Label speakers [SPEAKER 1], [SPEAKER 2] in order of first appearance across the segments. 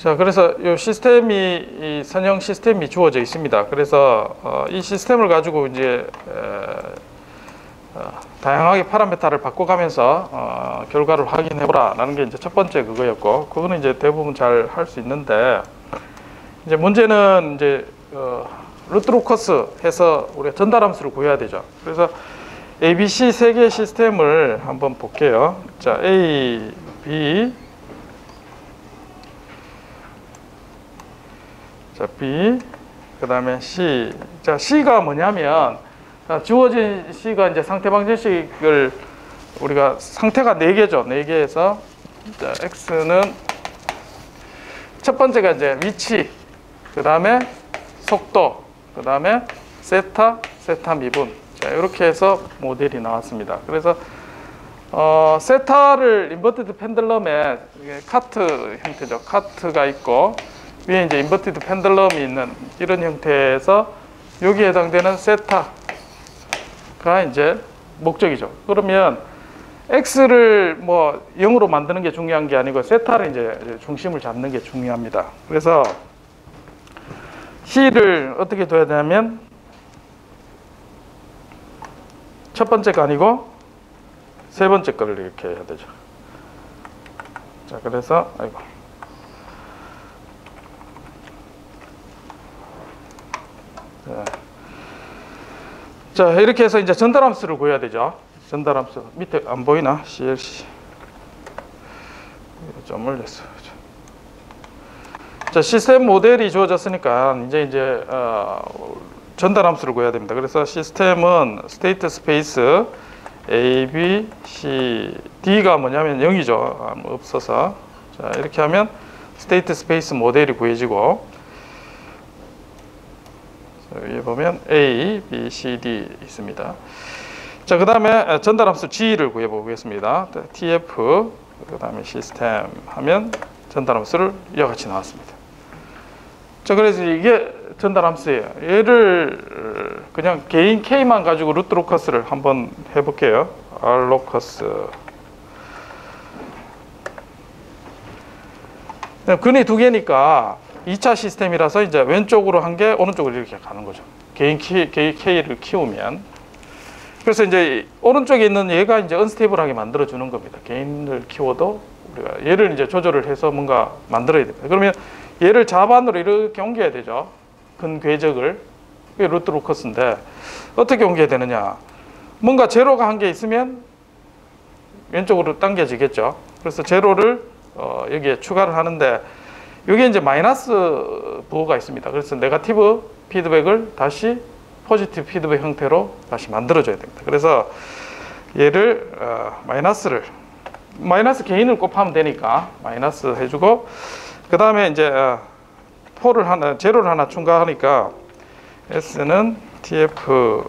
[SPEAKER 1] 자, 그래서 이 시스템이, 이 선형 시스템이 주어져 있습니다. 그래서 이 시스템을 가지고 이제 다양하게 파라미터를 바꿔가면서 결과를 확인해보라 라는 게 이제 첫 번째 그거였고, 그거는 이제 대부분 잘 할 수 있는데, 이제 문제는 이제 루트 로커스 해서 우리가 전달 함수를 구해야 되죠. 그래서 ABC 세 개의 시스템을 한번 볼게요. 자, A, B, 자, B, 그 다음에 C. 자, C가 뭐냐면, 주어진 C가 이제 상태 방정식을 우리가 상태가 4개죠. 4개에서, 자, X는 첫 번째가 이제 위치, 그 다음에 속도, 그 다음에 세타, 세타 미분. 자, 이렇게 해서 모델이 나왔습니다. 그래서 세타를 인버티드 펜들럼에 카트 형태죠. 카트가 있고 위에 이제 인버티드 펜들럼이 있는 이런 형태에서 여기에 해당되는 세타가 이제 목적이죠. 그러면 X를 뭐 0으로 만드는 게 중요한 게 아니고 세타를 이제 중심을 잡는 게 중요합니다. 그래서 C를 어떻게 둬야 되냐면 첫 번째 거 아니고 세 번째 거를 이렇게 해야 되죠. 자, 그래서 아이고. 자, 이렇게 해서 이제 전달 함수를 구해야 되죠. 전달 함수 밑에 안 보이나? CLC 좀 올렸어. 자, 시스템 모델이 주어졌으니까 이제 전달 함수를 구해야 됩니다. 그래서 시스템은 스테이트 스페이스 A, B, C, D가 뭐냐면 0이죠. 없어서. 자, 이렇게 하면 스테이트 스페이스 모델이 구해지고, 여기 보면 A, B, C, D 있습니다. 자, 그 다음에 전달 함수 G를 구해 보겠습니다. TF, 그 다음에 시스템 하면 전달 함수를 이와 같이 나왔습니다. 자, 그래서 이게 전달 함수예요. 얘를 그냥 개인 K만 가지고 루트 로커스를 한번 해볼게요. R 로커스. 근이 두 개니까 2차 시스템이라서 이제 왼쪽으로 한 개, 오른쪽으로 이렇게 가는 거죠. 개인 K를 키우면. 그래서 이제 오른쪽에 있는 얘가 이제 언스테이블하게 만들어주는 겁니다. 개인을 키워도 우리가 얘를 이제 조절을 해서 뭔가 만들어야 됩니다. 그러면 얘를 좌반으로 이렇게 옮겨야 되죠. 근 궤적을. 그게 루트 로커스인데 어떻게 옮겨야 되느냐. 뭔가 제로가 한 개 있으면 왼쪽으로 당겨지겠죠. 그래서 제로를 여기에 추가를 하는데 여기에 이제 마이너스 부호가 있습니다. 그래서 네거티브 피드백을 다시 포지티브 피드백 형태로 다시 만들어줘야 됩니다. 그래서 얘를 마이너스 개인을 곱하면 되니까 마이너스 해주고, 그 다음에 이제 제로를 하나 추가하니까 S는 TF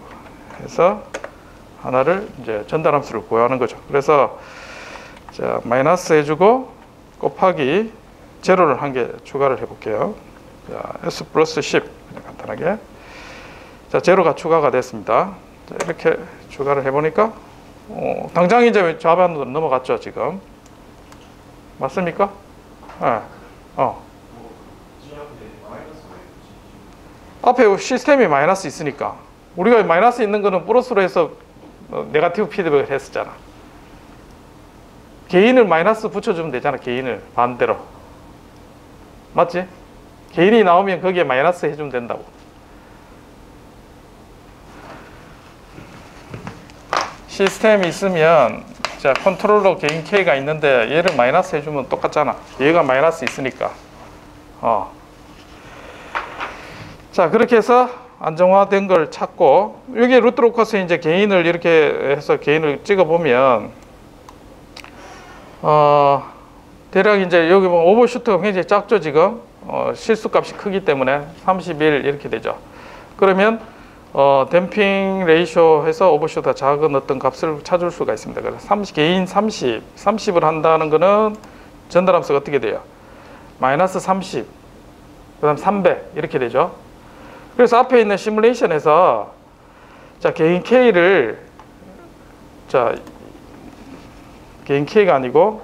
[SPEAKER 1] 해서 하나를 이제 전달 함수를 구하는 거죠. 그래서 자, 마이너스 해주고 곱하기 제로를 한 개 추가를 해볼게요. 자, S 플러스 10 그냥 간단하게. 자, 제로가 추가가 됐습니다. 자, 이렇게 추가를 해보니까 당장 이제 좌반으로 넘어갔죠. 지금 맞습니까? 네. 앞에 시스템이 마이너스 있으니까 우리가 마이너스 있는 거는 플러스로 해서 네거티브 피드백을 했었잖아. 개인을 마이너스 붙여주면 되잖아. 개인을 반대로. 맞지? 개인이 나오면 거기에 마이너스 해주면 된다고. 시스템이 있으면 자, 컨트롤러 개인 K가 있는데 얘를 마이너스 해주면 똑같잖아. 얘가 마이너스 있으니까. 자, 그렇게 해서 안정화된 걸 찾고, 여기 루트 로커스 이제 개인을 이렇게 해서 개인을 찍어보면 대략 이제 여기 보면 오버슈트가 굉장히 작죠. 지금 실수값이 크기 때문에 31 이렇게 되죠. 그러면 댐핑 레이쇼 해서 오버슈트가 작은 어떤 값을 찾을 수가 있습니다. 그래서 개인 30을 한다는 거는 전달함수가 어떻게 돼요? 마이너스 30, 그 다음 300 이렇게 되죠. 그래서 앞에 있는 시뮬레이션에서 자, 개인 K를 개인 K가 아니고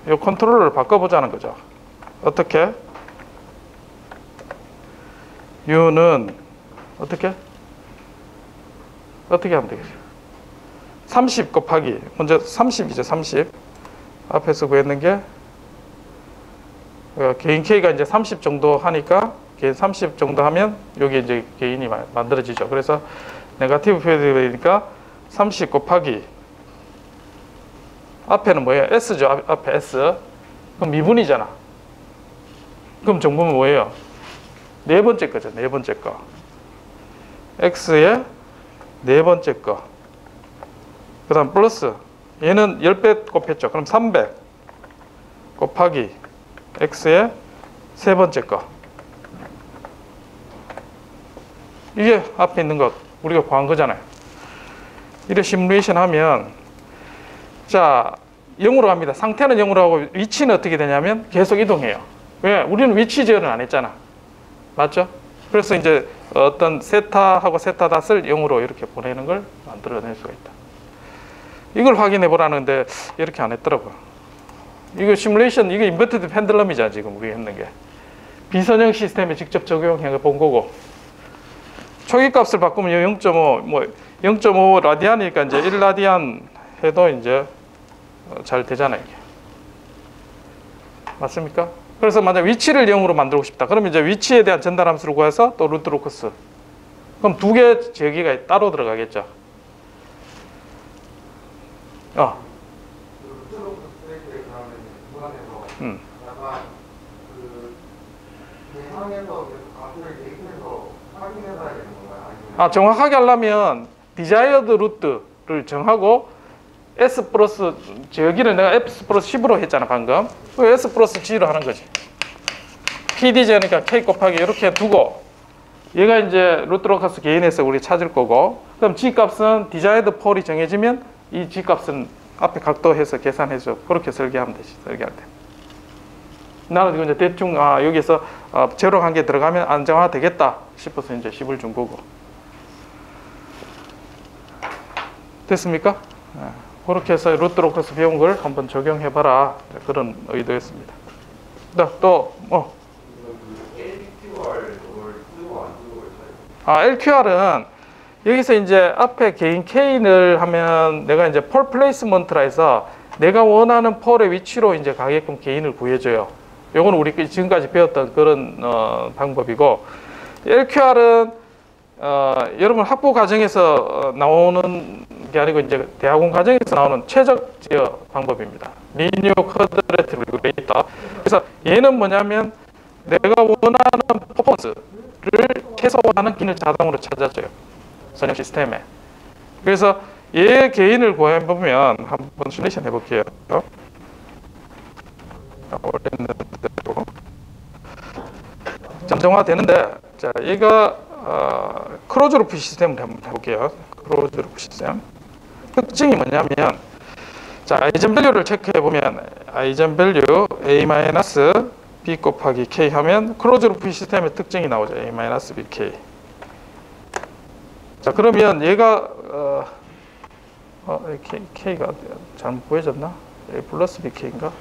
[SPEAKER 1] 이 컨트롤러를 바꿔보자는 거죠. 어떻게? U는 어떻게 하면 되겠어요? 30 곱하기 먼저 30이죠. 30 앞에서 구했는 게 개인 K가 이제 30 정도 하니까 개인 30 정도 하면 여기 이제 개인이 만들어지죠. 그래서 네거티브 표현되니까 30 곱하기 앞에는 뭐예요? S죠. 앞에 S. 그럼 미분이잖아. 그럼 정보는 뭐예요? 네 번째 거죠. 네 번째 거. X의 네 번째 거. 그 다음 플러스. 얘는 10배 곱했죠. 그럼 300 곱하기 X의 세 번째 거. 이게 앞에 있는 것 우리가 구한 거잖아요. 이래 시뮬레이션 하면 자 0으로 갑니다. 상태는 0으로 하고 위치는 어떻게 되냐면 계속 이동해요. 왜? 우리는 위치 제어는 안 했잖아. 맞죠? 그래서 이제 어떤 세타하고 세타닷을 0으로 이렇게 보내는 걸 만들어낼 수가 있다. 이걸 확인해 보라는데 이렇게 안 했더라고요. 이거 시뮬레이션, 이게 인버티드 펜들럼이잖아. 지금 우리가 했는 게 비선형 시스템에 직접 적용해 본 거고, 초기 값을 바꾸면 0.5 뭐 0.5 라디안이니까 이제 1 라디안 해도 이제 잘 되잖아요. 이게. 맞습니까? 그래서 만약 위치를 0으로 만들고 싶다. 그러면 이제 위치에 대한 전달 함수를 구해서 또 루트 로커스. 그럼 두 개 제기가 따로 들어가겠죠.
[SPEAKER 2] 루트 로커스 스테이트에 그러면 중간에서 약간 그 대상에서 값을 대입해서 확인해봐야 되는 건가요? 아니면
[SPEAKER 1] 정확하게 하려면 디자이어드 루트를 정하고 S 플러스 여기는 내가 S 플러스 10으로 했잖아 방금. S 플러스 G로 하는 거지. PD제니까 K 곱하기 이렇게 두고 얘가 이제 루트 로커스 개인에서 우리 찾을 거고, 그럼 G 값은 디자이어드 폴이 정해지면 이 G 값은 앞에 각도해서 계산해서 그렇게 설계하면 되지. 설계할 때 나는 이거 이제 대충 여기서 제로 한 개 들어가면 안정화 되겠다 싶어서 이제 10을 준 거고. 됐습니까? 그렇게 해서 루트 로커스 배운 걸 한번 적용해봐라, 그런 의도였습니다. 또 LQR은 여기서 이제 앞에 개인 K를 하면 내가 이제 폴 플레이스먼트라 해서 내가 원하는 폴의 위치로 이제 가게끔 개인을 구해줘요. 요거는 우리 지금까지 배웠던 그런 방법이고, LQR은 여러분 학부 과정에서 나오는 게 아니고 이제 대학원 과정에서 나오는 최적 제어 방법입니다. 리니어 쿼드레트 레귤레이터. 그래서 얘는 뭐냐면 내가 원하는 퍼포먼스를 최소화하는 기능을 자동으로 찾아줘요, 선형 시스템에. 그래서 얘 개인을 구해보면 한번 시뮬레이션 해볼게요. 안정화 되는데, 자, 얘가 크로즈 루프 시스템을 한번 해볼게요. 크로즈 루프 시스템 특징이 뭐냐면, 자, 아이젠 밸류를 체크해 보면 아이젠 밸류 A-B 곱하기 K 하면 크로즈 루프 시스템의 특징이 나오죠. A-B K. 자, 그러면 얘가 K가 잘못 보여졌나? A 플러스 B K인가?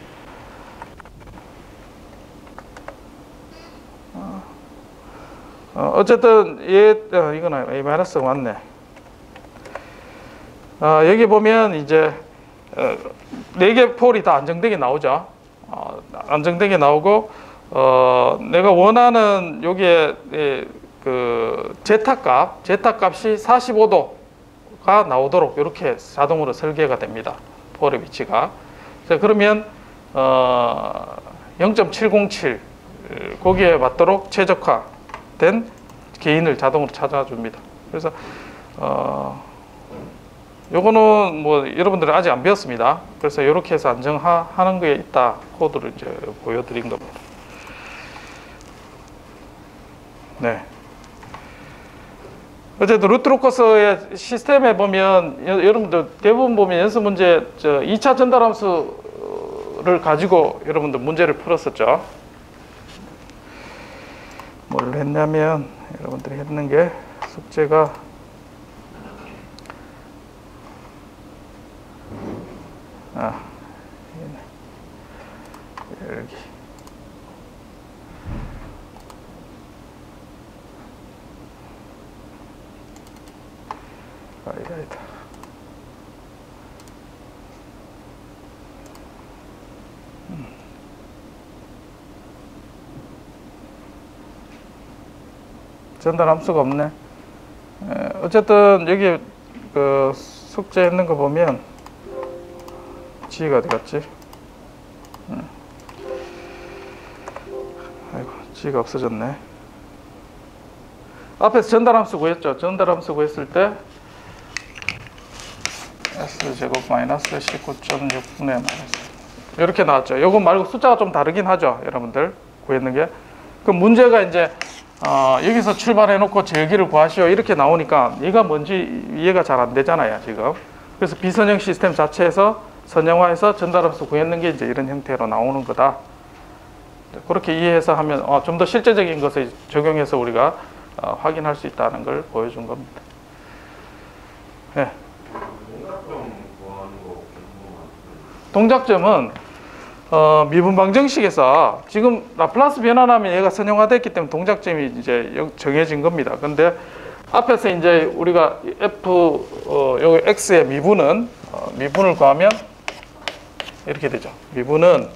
[SPEAKER 1] 어쨌든 이건 A-가 맞네. 여기 보면 이제 4개 폴이 다 안정되게 나오죠. 안정되게 나오고, 내가 원하는 여기에 그 제타 값이 45도가 나오도록 이렇게 자동으로 설계가 됩니다. 폴의 위치가. 자, 그러면 0.707 거기에 맞도록 최적화된 개인을 자동으로 찾아줍니다. 그래서 요거는 뭐 여러분들은 아직 안 배웠습니다. 그래서 이렇게 해서 안정화하는 거에 있다 코드를 이제 보여드린 겁니다. 네. 어쨌든 루트 로커스의 시스템에 보면 여러분들 대부분 보면 연습 문제 2차 전달 함수를 가지고 여러분들 문제를 풀었었죠. 뭘 했냐면 여러분들이 했는 게 숙제가 여기 데이터. 전달 함수가 없네. 어쨌든 여기 그 숙제 했는 거 보면 G가 어디 갔지? 아이고, G가 없어졌네. 앞에서 전달 함수 구했죠. 전달 함수 구했을 때 S제곱 마이너스 19.6분의 마이너스 이렇게 나왔죠. 요거 말고 숫자가 좀 다르긴 하죠. 여러분들 구했는 게. 그럼 문제가 이제 여기서 출발해 놓고 제기를 구하시오 이렇게 나오니까 얘가 뭔지 이해가 잘 안 되잖아요 지금. 그래서 비선형 시스템 자체에서 선형화해서 전달함수 구했는 게 이제 이런 형태로 나오는 거다. 그렇게 이해해서 하면 좀 더 실제적인 것을 적용해서 우리가 확인할 수 있다는 걸 보여준 겁니다. 네. 동작점은 미분 방정식에서 지금 라플라스 변환하면 얘가 선형화됐기 때문에 동작점이 이제 정해진 겁니다. 근데 앞에서 이제 우리가 여기 x의 미분은 미분을 구하면 이렇게 되죠. 미분은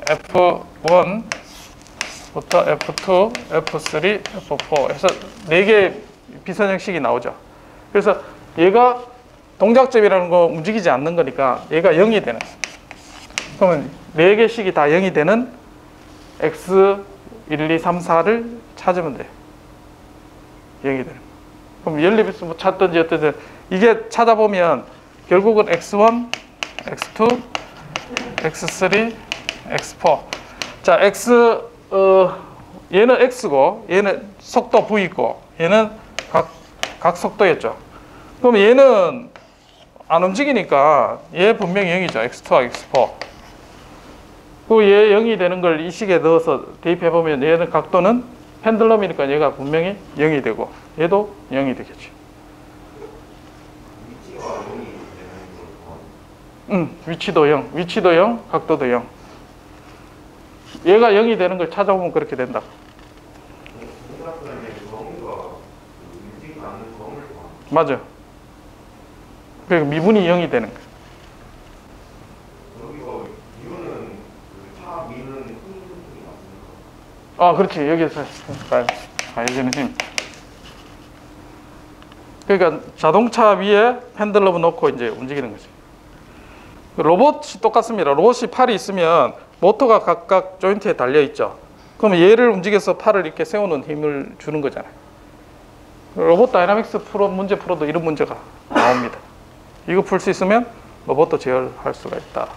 [SPEAKER 1] f1부터 f2, f3, f4 해서 4개의 비선형식이 나오죠. 그래서 얘가 동작점이라는 거 움직이지 않는 거니까 얘가 0이 되는. 그러면 4개씩이 다 0이 되는 x 1, 2, 3, 4를 찾으면 돼요. 0이 되는. 그럼 연립에서 뭐 찾든지 어쨌든 이게 찾아보면 결국은 x1, x2, x3, x4. 자, 얘는 x고 얘는 속도 v고 얘는 각 속도였죠. 그럼 얘는 안 움직이니까 얘 분명히 0이죠. x2와 x4. 그 얘 0이 되는 걸 이 식에 넣어서 대입해보면 얘는 각도는 펜들럼이니까 얘가 분명히 0이 되고 얘도 0이 되겠죠. 위치도 0, 위치도 0, 각도도 0. 얘가 0이 되는 걸 찾아보면 그렇게 된다. 맞아. 그러니까 미분이 0이 되는 거야. 그렇지. 여기서 가해지는 힘. 그러니까 자동차 위에 펜들럼을 놓고 이제 움직이는 거지. 로봇이 똑같습니다. 로봇이 팔이 있으면 모터가 각각 조인트에 달려 있죠. 그러면 얘를 움직여서 팔을 이렇게 세우는 힘을 주는 거잖아요. 로봇 다이나믹스 문제 풀어도 이런 문제가 나옵니다. 이거 풀 수 있으면 로봇도 제어할 수가 있다.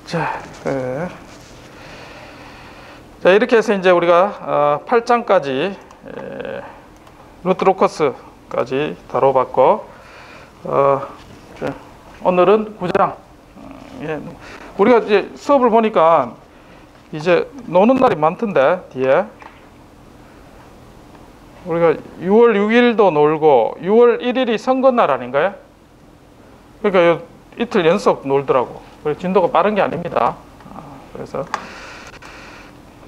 [SPEAKER 1] 자, 이렇게 해서 이제 우리가 8장까지 루트 로커스까지 다뤄봤고, 오늘은 9장. 우리가 이제 수업을 보니까 이제 노는 날이 많던데 뒤에 우리가 6월 6일도 놀고 6월 1일이 선거날 아닌가요? 그러니까 이틀 연속 놀더라고. 진도가 빠른 게 아닙니다. 그래서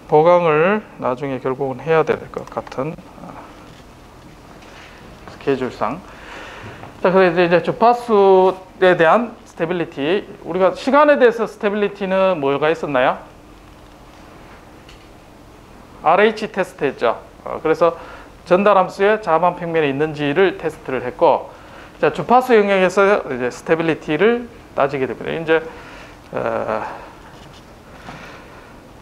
[SPEAKER 1] 보강을 나중에 결국은 해야 될 것 같은 스케줄상. 자, 그래서 이제 주파수에 대한 스테빌리티. 우리가 시간에 대해서 스테빌리티는 뭐가 있었나요? RH 테스트 했죠. 그래서 전달함수의 자만 평면에 있는지를 테스트를 했고, 자, 주파수 영역에서 이제 스테빌리티를 따지게 됩니다. 이제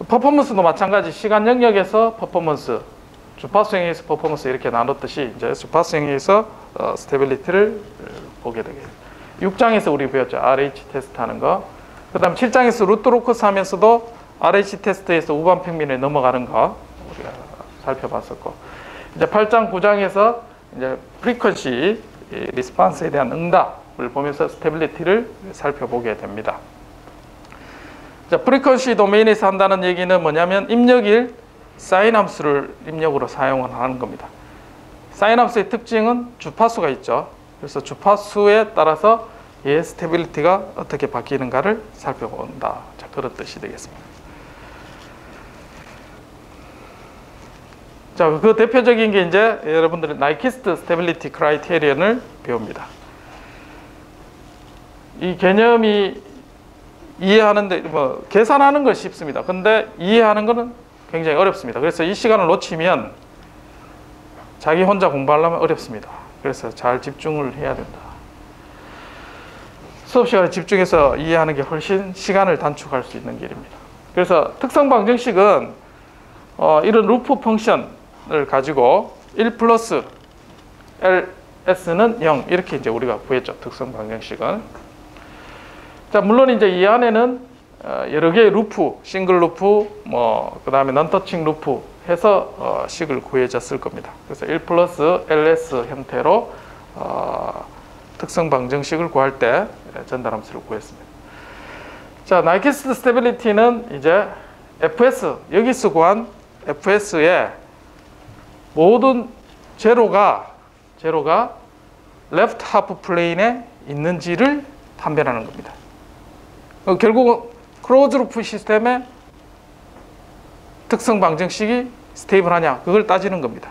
[SPEAKER 1] 퍼포먼스도 마찬가지. 시간 영역에서 퍼포먼스, 주파수 영역에서 퍼포먼스 이렇게 나눴듯이 이제 주파수 영역에서 스테빌리티를 보게 되게. 6장에서 우리 배웠죠. RH 테스트 하는 거. 그 다음 7장에서 루트 로커스 하면서도 RH 테스트에서 우반 평면에 넘어가는 거 우리가 살펴봤었고, 이제 8장, 9장에서 이제 프리퀀시 리스폰스에 대한 응답을 보면서 스테빌리티를 살펴보게 됩니다. 자, 프리퀀시 도메인에서 한다는 얘기는 뭐냐면 입력일 사인 함수를 입력으로 사용을 하는 겁니다. 사인 함수의 특징은 주파수가 있죠. 그래서 주파수에 따라서 얘의 스테빌리티가 어떻게 바뀌는가를 살펴본다. 자, 그런 뜻이 되겠습니다. 자, 그 대표적인 게 이제 여러분들이 나이키스트 스테빌리티 크라이테리언을 배웁니다. 이 개념이 이해하는데 뭐 계산하는 건 쉽습니다. 근데 이해하는 거는 굉장히 어렵습니다. 그래서 이 시간을 놓치면 자기 혼자 공부하려면 어렵습니다. 그래서 잘 집중을 해야 된다. 수업 시간에 집중해서 이해하는 게 훨씬 시간을 단축할 수 있는 길입니다. 그래서 특성 방정식은 이런 루프 펑션을 가지고 1 플러스 LS는 0 이렇게 이제 우리가 구했죠. 특성 방정식은. 자, 물론 이제 이 안에는 여러 개의 루프, 싱글 루프, 뭐 그다음에 non-touching 루프 해서 식을 구해졌을 겁니다. 그래서 1 플러스 LS 형태로 특성 방정식을 구할 때 전달함수를 구했습니다. 자, 나이키스트 스테빌리티는 이제 FS, 여기서 구한 FS의 모든 제로가 레프트 하프 플레인에 있는지를 판별하는 겁니다. 결국은 클로즈 루프 시스템의 특성 방정식이 스테이블하냐 그걸 따지는 겁니다.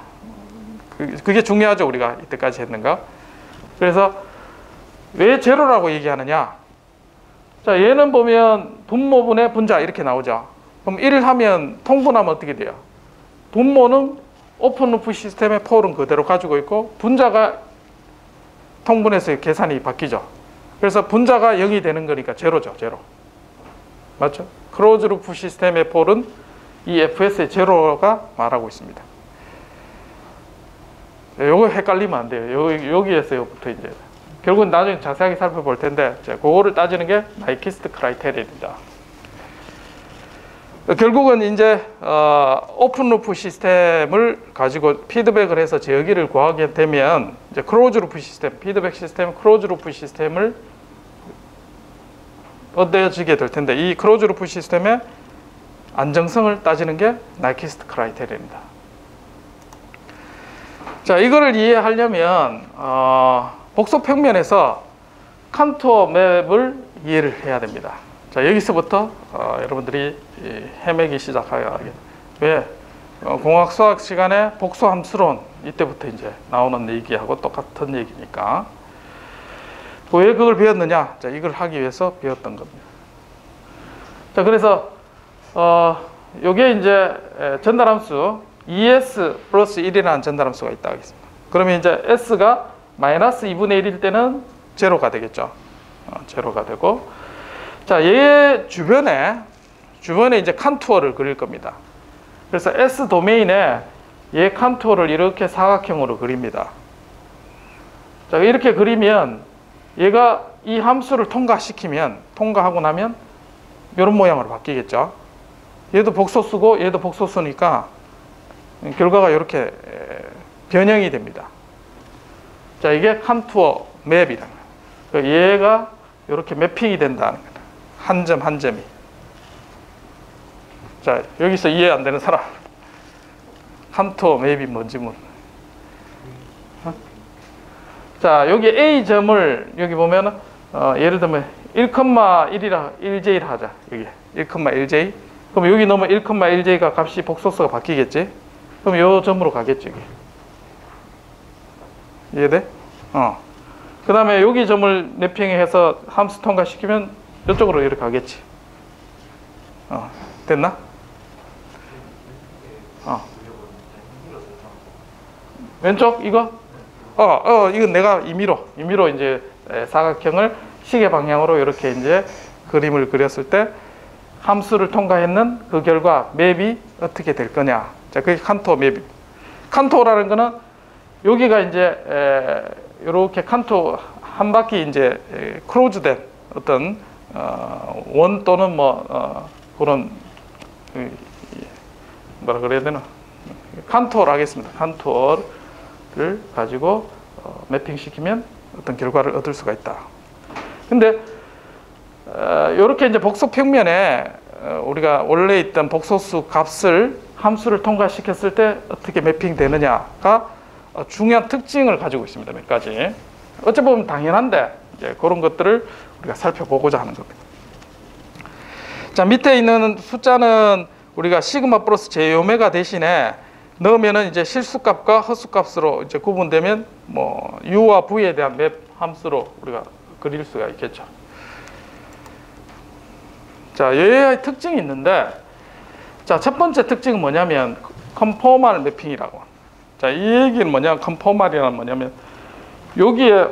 [SPEAKER 1] 그게 중요하죠. 우리가 이때까지 했는가. 그래서 왜 제로라고 얘기하느냐. 자, 얘는 보면 분모분의 분자 이렇게 나오죠. 그럼 1을 하면 통분하면 어떻게 돼요? 분모는 오픈 루프 시스템의 폴은 그대로 가지고 있고 분자가 통분해서 계산이 바뀌죠. 그래서 분자가 0이 되는 거니까 제로죠. 제로. 맞죠? 클로즈 루프 시스템의 폴은 이 FS의 제로가 말하고 있습니다. 요거 헷갈리면 안 돼요. 여기에서부터 이제 결국은 나중에 자세하게 살펴볼 텐데 그거를 따지는 게 나이키스트 크라이테리언이다. 결국은 이제 오픈 루프 시스템을 가지고 피드백을 해서 제어기를 구하게 되면 이제 클로즈 루프 시스템, 피드백 시스템, 클로즈 루프 시스템을 얻어지게 될 텐데 이 클로즈 루프 시스템의 안정성을 따지는 게 나이키스트 크라이테리언입니다. 자, 이거를 이해하려면 복소 평면에서 컨투어 맵을 이해를 해야 됩니다. 자, 여기서부터 여러분들이 헤매기 시작하게. 왜? 공학 수학 시간에 복소 함수론 이때부터 이제 나오는 얘기하고 똑같은 얘기니까. 왜 그걸 배웠느냐? 자, 이걸 하기 위해서 배웠던 겁니다. 자, 그래서 요게 이제 전달함수 ES 플러스 1이라는 전달함수가 있다 하겠습니다. 그러면 이제 S가 마이너스 2분의 1일 때는 제로가 되겠죠. 제로가 되고, 자, 얘 주변에 이제 컨투어를 그릴 겁니다. 그래서 S 도메인에 얘 컨투어를 이렇게 사각형으로 그립니다. 자, 이렇게 그리면 얘가 이 함수를 통과하고 나면 이런 모양으로 바뀌겠죠. 얘도 복소수고 얘도 복소수니까 결과가 이렇게 변형이 됩니다. 자, 이게 컨투어 맵이라는 거예요. 얘가 이렇게 매핑이 된다는 거예요. 한 점 한 점이. 자, 여기서 이해 안 되는 사람. 컨투어 맵이 뭔지 모르. 자, 여기 A점을 여기 보면은 예를 들면 1,1J를 하자. 여기 1,1J. 그럼 여기 넣으면 1,1J가 값이 복소수가 바뀌겠지? 그럼 요 점으로 가겠지, 여기. 이해돼? 그 다음에 여기 점을 매핑해서 함수 통과시키면 이쪽으로 이렇게 가겠지. 됐나? 왼쪽 이거? 이건 내가 임의로 이제 사각형을 시계 방향으로 이렇게 이제 그림을 그렸을 때 함수를 통과했는 그 결과 맵이 어떻게 될 거냐. 자, 그게 컨투어 맵이. 컨투어라는 거는 여기가 이제 이렇게 컨투어 한 바퀴 이제 클로즈된 어떤 원 또는 뭐 그런 뭐라 그래야 되나? 컨투어를 하겠습니다. 컨투어를 가지고 매핑시키면 어떤 결과를 얻을 수가 있다. 근데 이렇게 이제 복소 평면에 우리가 원래 있던 복소수 값을 함수를 통과시켰을 때 어떻게 매핑되느냐가 중요한 특징을 가지고 있습니다. 몇 가지. 어찌 보면 당연한데 이제 그런 것들을 우리가 살펴보고자 하는 겁니다. 자, 밑에 있는 숫자는 우리가 시그마 플러스 제오메가 대신에 넣으면은 이제 실수값과 허수값으로 이제 구분되면 뭐 u와 v에 대한 맵 함수로 우리가 그릴 수가 있겠죠. 자, 얘의 특징이 있는데, 자, 첫 번째 특징은 뭐냐면 컨포멀 매핑이라고. 자, 이 얘기는 뭐냐, 컨포멀이란 뭐냐면 여기에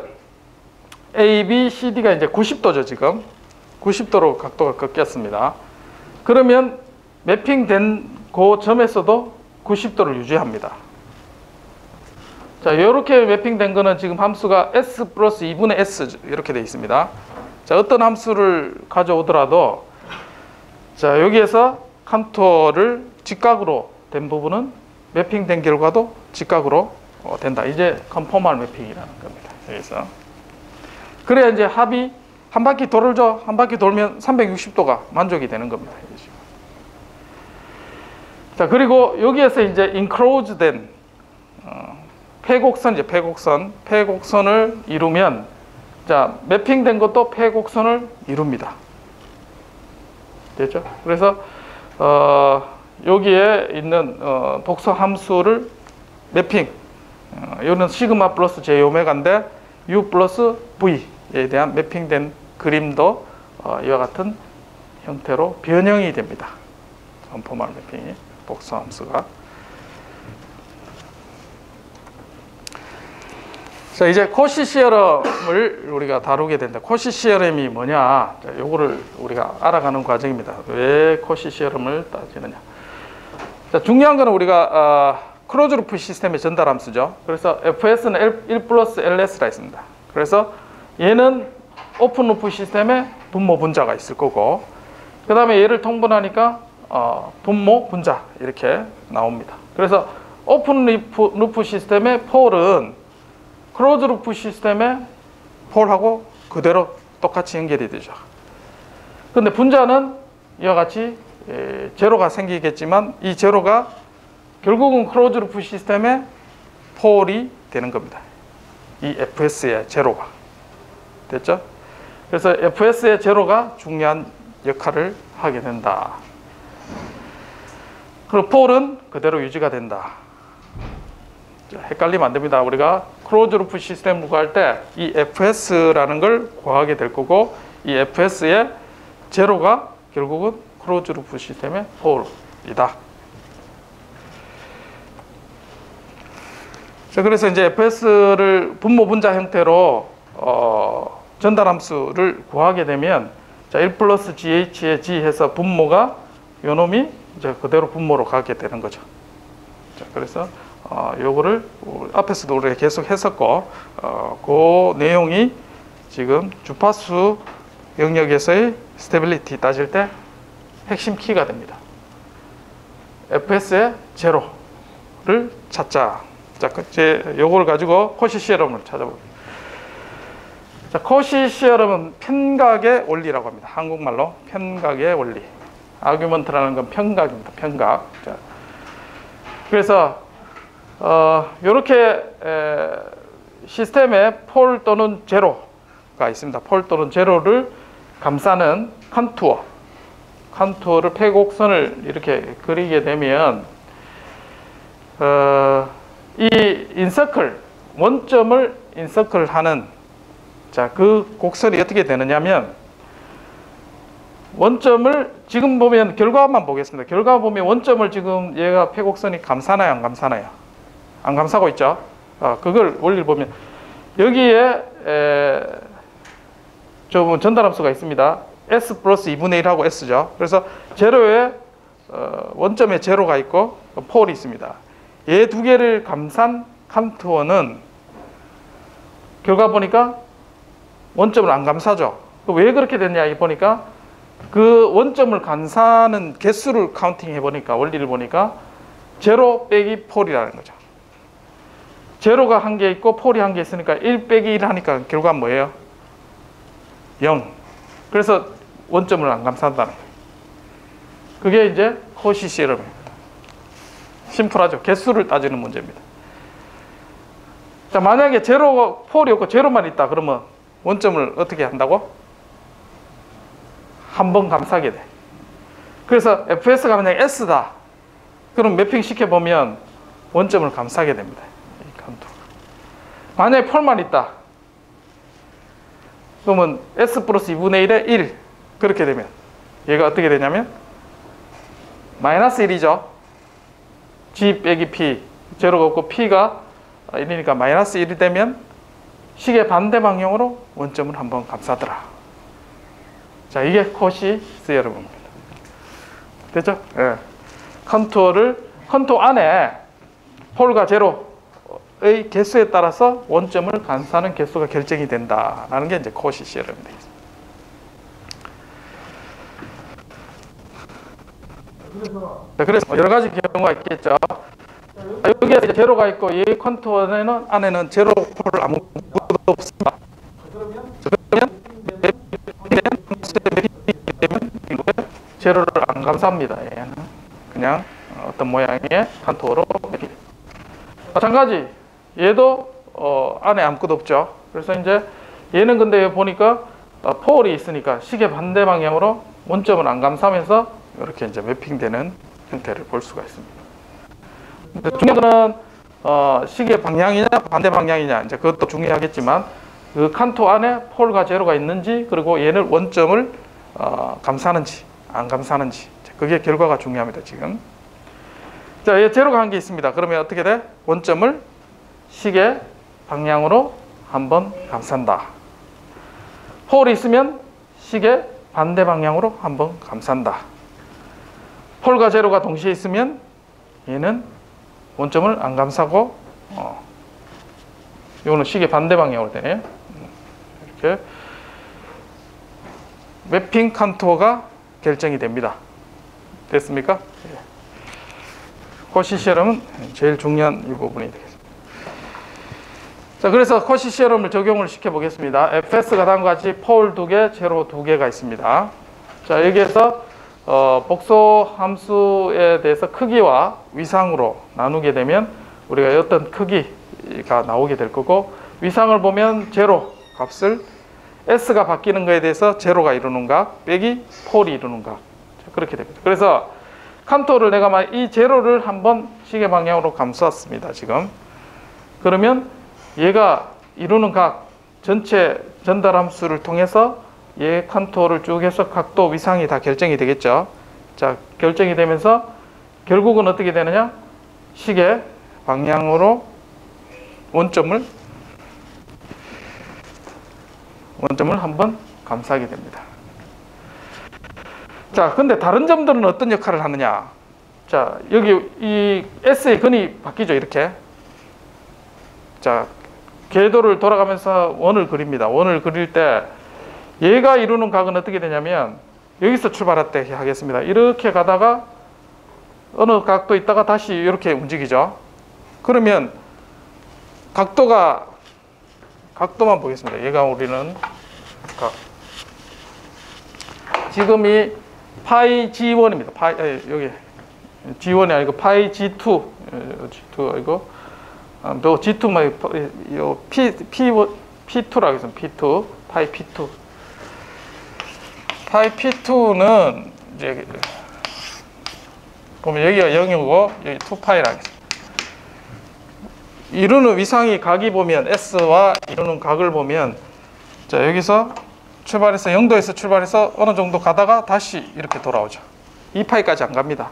[SPEAKER 1] A, B, C, D가 이제 90도죠, 지금. 90도로 각도가 꺾였습니다. 그러면 매핑된 그 점에서도 90도를 유지합니다. 자, 이렇게 매핑된 거는 지금 함수가 S 플러스 2분의 S 이렇게 되어 있습니다. 자, 어떤 함수를 가져오더라도 자, 여기에서 컨투어를 직각으로 된 부분은 매핑된 결과도 직각으로 된다. 이제 컨포멀 매핑이라는 겁니다. 여기서. 그래야 이제 합이 한 바퀴 돌죠. 한 바퀴 돌면 360도가 만족이 되는 겁니다. 자, 그리고 여기에서 이제 enclosed 된 폐곡선, 폐곡선을 이루면, 자, 매핑된 것도 폐곡선을 이룹니다. 됐죠? 그래서 여기에 있는 복서 함수를 매핑, 이거는 시그마 플러스 j 오메가인데 u 플러스 v에 대한 매핑된 그림도 이와 같은 형태로 변형이 됩니다. 컨포멀 매핑이 복서 함수가. 자, 이제 코시 시어럼을 우리가 다루게 된다. 코시 시어럼이 뭐냐? 자, 요거를 우리가 알아가는 과정입니다. 왜 코시 시어럼을 따지느냐? 자, 중요한 거는 우리가 클로즈 루프 시스템의 전달 함수죠. 그래서 fs는 1 플러스 ls라 했습니다. 그래서 얘는 오픈 루프 시스템에 분모 분자가 있을 거고, 그 다음에 얘를 통분하니까 분모 분자 이렇게 나옵니다. 그래서 오픈 루프 시스템의 폴은 클로즈 루프 시스템의 폴하고 그대로 똑같이 연결이 되죠. 근데 분자는 이와 같이 제로가 생기겠지만 이 제로가 결국은 클로즈 루프 시스템의 폴이 되는 겁니다. 이 FS의 제로가. 됐죠? 그래서 FS의 제로가 중요한 역할을 하게 된다. 그리고 폴은 그대로 유지가 된다. 자, 헷갈리면 안 됩니다. 우리가 클로즈 루프 시스템을 구할 때 이 FS라는 걸 구하게 될 거고, 이 FS의 제로가 결국은 클로즈 루프 시스템의 폴이다. 자, 그래서 이제 FS를 분모 분자 형태로 전달 함수를 구하게 되면, 자, 1 플러스 GH의 G 해서 분모가 요놈이 이제 그대로 분모로 가게 되는 거죠. 자, 그래서 요거를 앞에서도 우리가 계속 했었고, 그 내용이 지금 주파수 영역에서의 스테빌리티 따질 때 핵심 키가 됩니다. FS의 제로를 찾자. 자, 이제 요걸 가지고 코시 시어럼을 찾아볼게요. 자, 코시 시어럼은 편각의 원리라고 합니다. 한국말로 편각의 원리. 아규먼트라는 건 편각입니다. 편각. 자, 그래서 요렇게 시스템에 폴 또는 제로가 있습니다. 폴 또는 제로를 감싸는 컨투어를 폐곡선을 이렇게 그리게 되면 이 인서클, 원점을 인서클하는, 자, 그 곡선이 어떻게 되느냐면, 원점을 지금 보면 결과만 보겠습니다. 결과 보면 원점을 지금 얘가 폐곡선이 감싸나요, 안 감싸나요? 안 감싸고 있죠. 그걸 원리를 보면 여기에 좀 전달함수가 있습니다. S 플러스 2분의 1하고 S죠. 그래서 제로에 원점에 제로가 있고 폴이 있습니다. 얘 두 개를 감싼 컨투어는 결과 보니까 원점을 안 감싸죠. 왜 그렇게 됐냐 보니까 그 원점을 감싸는 개수를 카운팅 해보니까, 원리를 보니까 제로 빼기 폴이라는 거죠. 제로가 한 개 있고 폴이 한 개 있으니까 1 빼기 1 하니까 결과는 뭐예요? 0. 그래서 원점을 안 감싼다는 거예요. 그게 이제 코시 시어럼입니다. 심플하죠. 개수를 따지는 문제입니다. 자, 만약에 제로, 폴이 없고 제로만 있다 그러면 원점을 어떻게 한다고? 한 번 감싸게 돼. 그래서 FS가 만약에 S다. 그럼 매핑 시켜보면 원점을 감싸게 됩니다. 이 컨토가. 만약에 폴만 있다. 그러면 S 플러스 2분의 1에 1 그렇게 되면 얘가 어떻게 되냐면 마이너스 1이죠. G 빼기 P 제로가 없고 P가 1이니까 마이너스 1이 되면 식의 반대 방향으로 원점을 한번 감싸더라. 자, 이게 코시 시어럼입니다. 됐죠? 예. 컨투어 안에 폴과 제로의 개수에 따라서 원점을 감싸는 개수가 결정이 된다라는 게 이제 코시 시어럼이 되겠습니다. 그래서 여러 가지 경우가 있겠죠. 여기에 이제 제로가 있고 이 컨투어 안에는 제로 폴 아무것도 없습니다. 그러면 제로를 안 감쌉니다. 얘는 그냥 어떤 모양의 컨투어로 마찬가지 얘도 안에 아무것도 없죠. 그래서 이제 얘는 근데 보니까 폴이 있으니까 식의 반대 방향으로 원점을 안 감싸면서 이렇게 이제 매핑되는 형태를 볼 수가 있습니다. 중요한 거는 식의 방향이냐 반대 방향이냐 이제 그것도 중요하겠지만 그 칸토 안에 폴과 제로가 있는지 그리고 얘는 원점을 감싸는지 안 감싸는지 그게 결과가 중요합니다. 지금 자, 얘 제로가 한 개 있습니다. 그러면 어떻게 돼? 원점을 식의 방향으로 한번 감싼다. 폴이 있으면 식의 반대 방향으로 한번 감싼다. 폴과 제로가 동시에 있으면 얘는 원점을 안 감싸고 이거는 식의 반대 방향으로 되네요. 이렇게 매핑 컨투어가 결정이 됩니다. 됐습니까? 코시 시어럼은 제일 중요한 이 부분이 되겠습니다. 자, 그래서 코시 시어럼을 적용을 시켜 보겠습니다. fs가 다음과 같이 폴 2개, 제로 2개가 있습니다. 자, 여기에서 복소 함수에 대해서 크기와 위상으로 나누게 되면 우리가 어떤 크기가 나오게 될 거고, 위상을 보면 제로 값을 s가 바뀌는 거에 대해서 제로가 이루는 각 빼기 폴이 이루는 각 그렇게 됩니다. 그래서 칸토를 내가 이 제로를 한번 식의 방향으로 감쌌습니다. 지금 그러면 얘가 이루는 각 전체 전달 함수를 통해서 얘 칸토를 쭉 해서 각도 위상이 다 결정이 되겠죠. 자, 결정이 되면서 결국은 어떻게 되느냐? 식의 방향으로 원점을 한번 감싸게 됩니다. 자, 근데 다른 점들은 어떤 역할을 하느냐? 자, 여기 이 S의 근이 바뀌죠, 이렇게. 자, 궤도를 돌아가면서 원을 그립니다. 원을 그릴 때 얘가 이루는 각은 어떻게 되냐면 여기서 출발할 때 하겠습니다. 이렇게 가다가 어느 각도 있다가 다시 이렇게 움직이죠. 그러면 각도만 보겠습니다. 얘가 우리는 각. 지금 이 파이 G1입니다. 여기 G1이 아니고 파이 G2. G2 아니고 또 G2만 P2라고 하겠습니다. P2. 파이 P2. 파이 P2는 이제 보면 여기가 0이고 여기 2파이라고 하겠습니다. 이루는 위상이 각이 보면 S와 이루는 각을 보면 자, 여기서 출발해서 0도에서 출발해서 어느 정도 가다가 다시 이렇게 돌아오죠. 2파이까지 안 갑니다.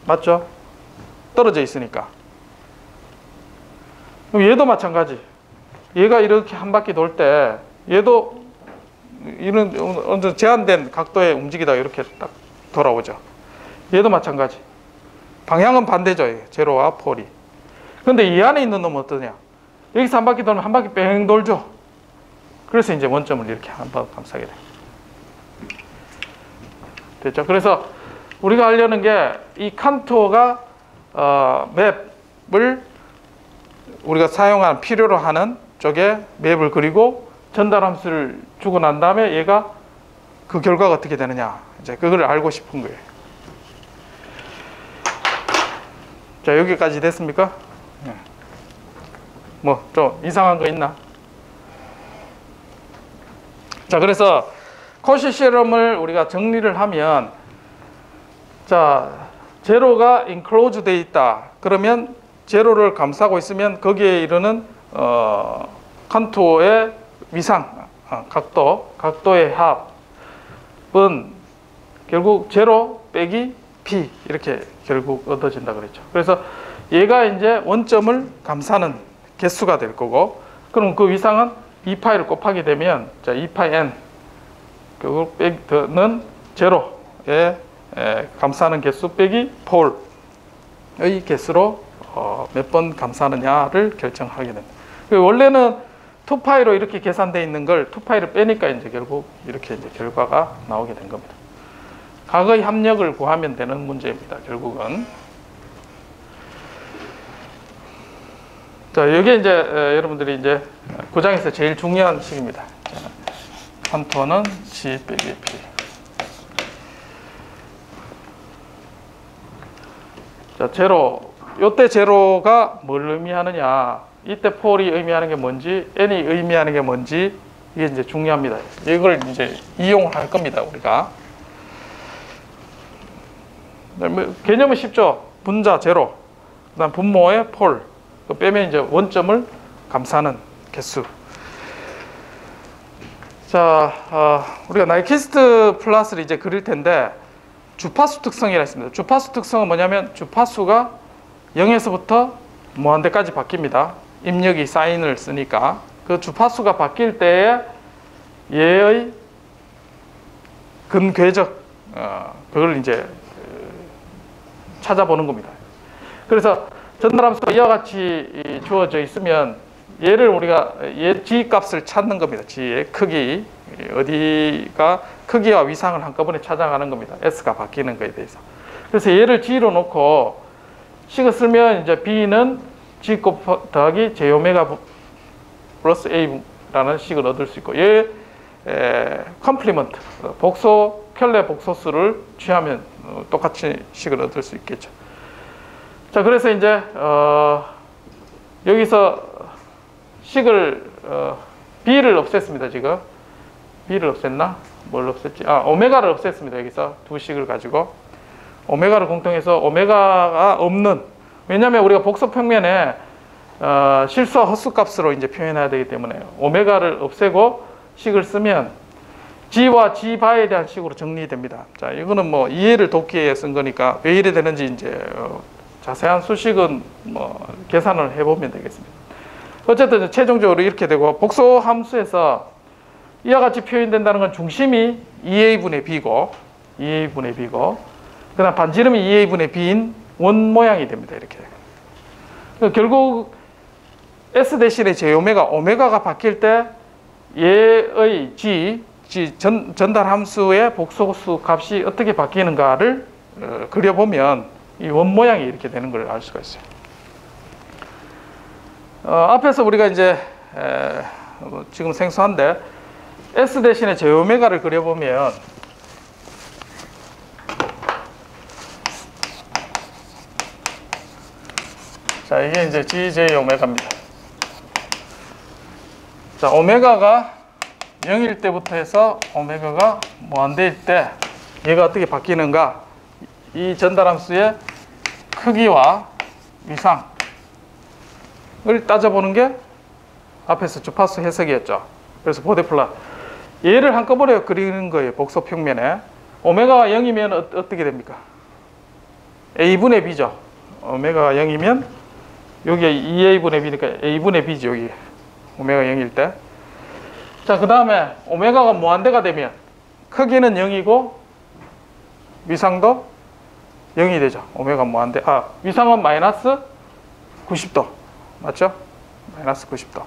[SPEAKER 1] 맞죠? 떨어져 있으니까. 그럼 얘도 마찬가지. 얘가 이렇게 한 바퀴 돌 때 얘도 이런 어느 제한된 각도에 움직이다가 이렇게 딱 돌아오죠. 얘도 마찬가지. 방향은 반대죠. 제로와 폴이. 근데 이 안에 있는 놈은 어떠냐? 여기서 한 바퀴 돌면 한 바퀴 뺑 돌죠. 그래서 이제 원점을 이렇게 한번 감싸게 돼요. 됐죠? 그래서 우리가 하려는 게 이 칸토가 맵을 우리가 사용하는 필요로 하는 쪽에 맵을 그리고 전달 함수를 주고 난 다음에 얘가 그 결과가 어떻게 되느냐 이제 그걸 알고 싶은 거예요. 자, 여기까지 됐습니까? 뭐 좀 이상한 거 있나? 자, 그래서 코시 시어럼을 우리가 정리를 하면 자, 제로가 enclosed 돼 있다. 그러면 제로를 감싸고 있으면 거기에 이르는 컨투어의 위상, 각도의 합은 결국 제로 빼기 p 이렇게 결국 얻어진다 그랬죠. 그래서 얘가 이제 원점을 감싸는 개수가 될 거고, 그럼 그 위상은 2파이를 곱하게 되면, 자, 2파이 n 결국 빼기는 제로의 감싸는 개수 빼기 폴의 개수로 몇 번 감싸느냐를 결정하게 됩니다. 원래는 2파이로 이렇게 계산되어 있는 걸 2파이를 빼니까 이제 결국 이렇게 이제 결과가 나오게 된 겁니다. 각의 합력을 구하면 되는 문제입니다. 결국은. 자, 이게 이제 여러분들이 이제 9장에서 제일 중요한 식입니다. 컨투어는 G 빼기 P. 자, 제로. 이때 제로가 뭘 의미하느냐? 이때 폴이 의미하는 게 뭔지, n이 의미하는 게 뭔지, 이게 이제 중요합니다. 이걸 이제 이용할 겁니다, 우리가. 개념은 쉽죠. 분자 제로, 그다음 분모의 폴, 빼면 이제 원점을 감싸는 개수. 자, 우리가 나이키스트 플러스를 이제 그릴 텐데, 주파수 특성이라 했습니다. 주파수 특성은 뭐냐면 주파수가 0에서부터 무한대까지 바뀝니다. 입력이 사인을 쓰니까 그 주파수가 바뀔 때에 얘의 근궤적 그걸 이제 찾아보는 겁니다. 그래서 전달함수가 이와 같이 주어져 있으면 얘를 우리가 얘 g 값을 찾는 겁니다. g의 크기, 어디가 크기와 위상을 한꺼번에 찾아가는 겁니다. s가 바뀌는 거에 대해서. 그래서 얘를 g로 놓고 식을 쓰면 이제 b는 g 더하기 j 오메가 플러스 a라는 식을 얻을 수 있고, 얘 컴플리먼트 복소 켈레 복소수를 취하면 똑같이 식을 얻을 수 있겠죠. 자, 그래서 이제 여기서 식을 b를 없앴습니다. 지금 b를 없앴나? 뭘 없앴지? 오메가를 없앴습니다. 여기서 두 식을 가지고 오메가를 공통해서 오메가가 없는, 왜냐하면 우리가 복소 평면에 실수와 헛수 값으로 이제 표현해야 되기 때문에 오메가를 없애고 식을 쓰면 g와 g 바에 대한 식으로 정리됩니다. 자, 이거는 뭐 이해를 돕기 위해 쓴 거니까 왜 이래 되는지 이제 자세한 수식은 뭐 계산을 해보면 되겠습니다. 어쨌든 최종적으로 이렇게 되고, 복소 함수에서 이와 같이 표현된다는 건 중심이 2a분의 b고 그 다음 반지름이 2a분의 b인 원 모양이 됩니다. 이렇게. 결국 s 대신에 j 오메가가 바뀔 때 얘의 전달 함수의 복소수 값이 어떻게 바뀌는가를 그려보면 이 원 모양이 이렇게 되는 걸 알 수가 있어요. 앞에서 우리가 이제 지금 생소한데 s 대신에 j 오메가를 그려보면, 자, 이게 이제 gj 오메가입니다. 자, 오메가가 0일 때부터 해서 오메가가 무한대일 때 얘가 어떻게 바뀌는가, 이 전달함수의 크기와 위상을 따져보는 게 앞에서 주파수 해석이었죠. 그래서 보데플라 얘를 한꺼번에 그리는 거예요. 복소 평면에 오메가가 0이면 어떻게 됩니까? a분의 b죠. 오메가가 0이면 여기가 2a분의 b니까 a분의 b죠. 여기 오메가 0일 때. 자, 그 다음에 오메가가 무한대가 되면 크기는 0이고 위상도 0이 되죠. 오메가 무한대. 위상은 마이너스 90도. 맞죠? 마이너스 90도.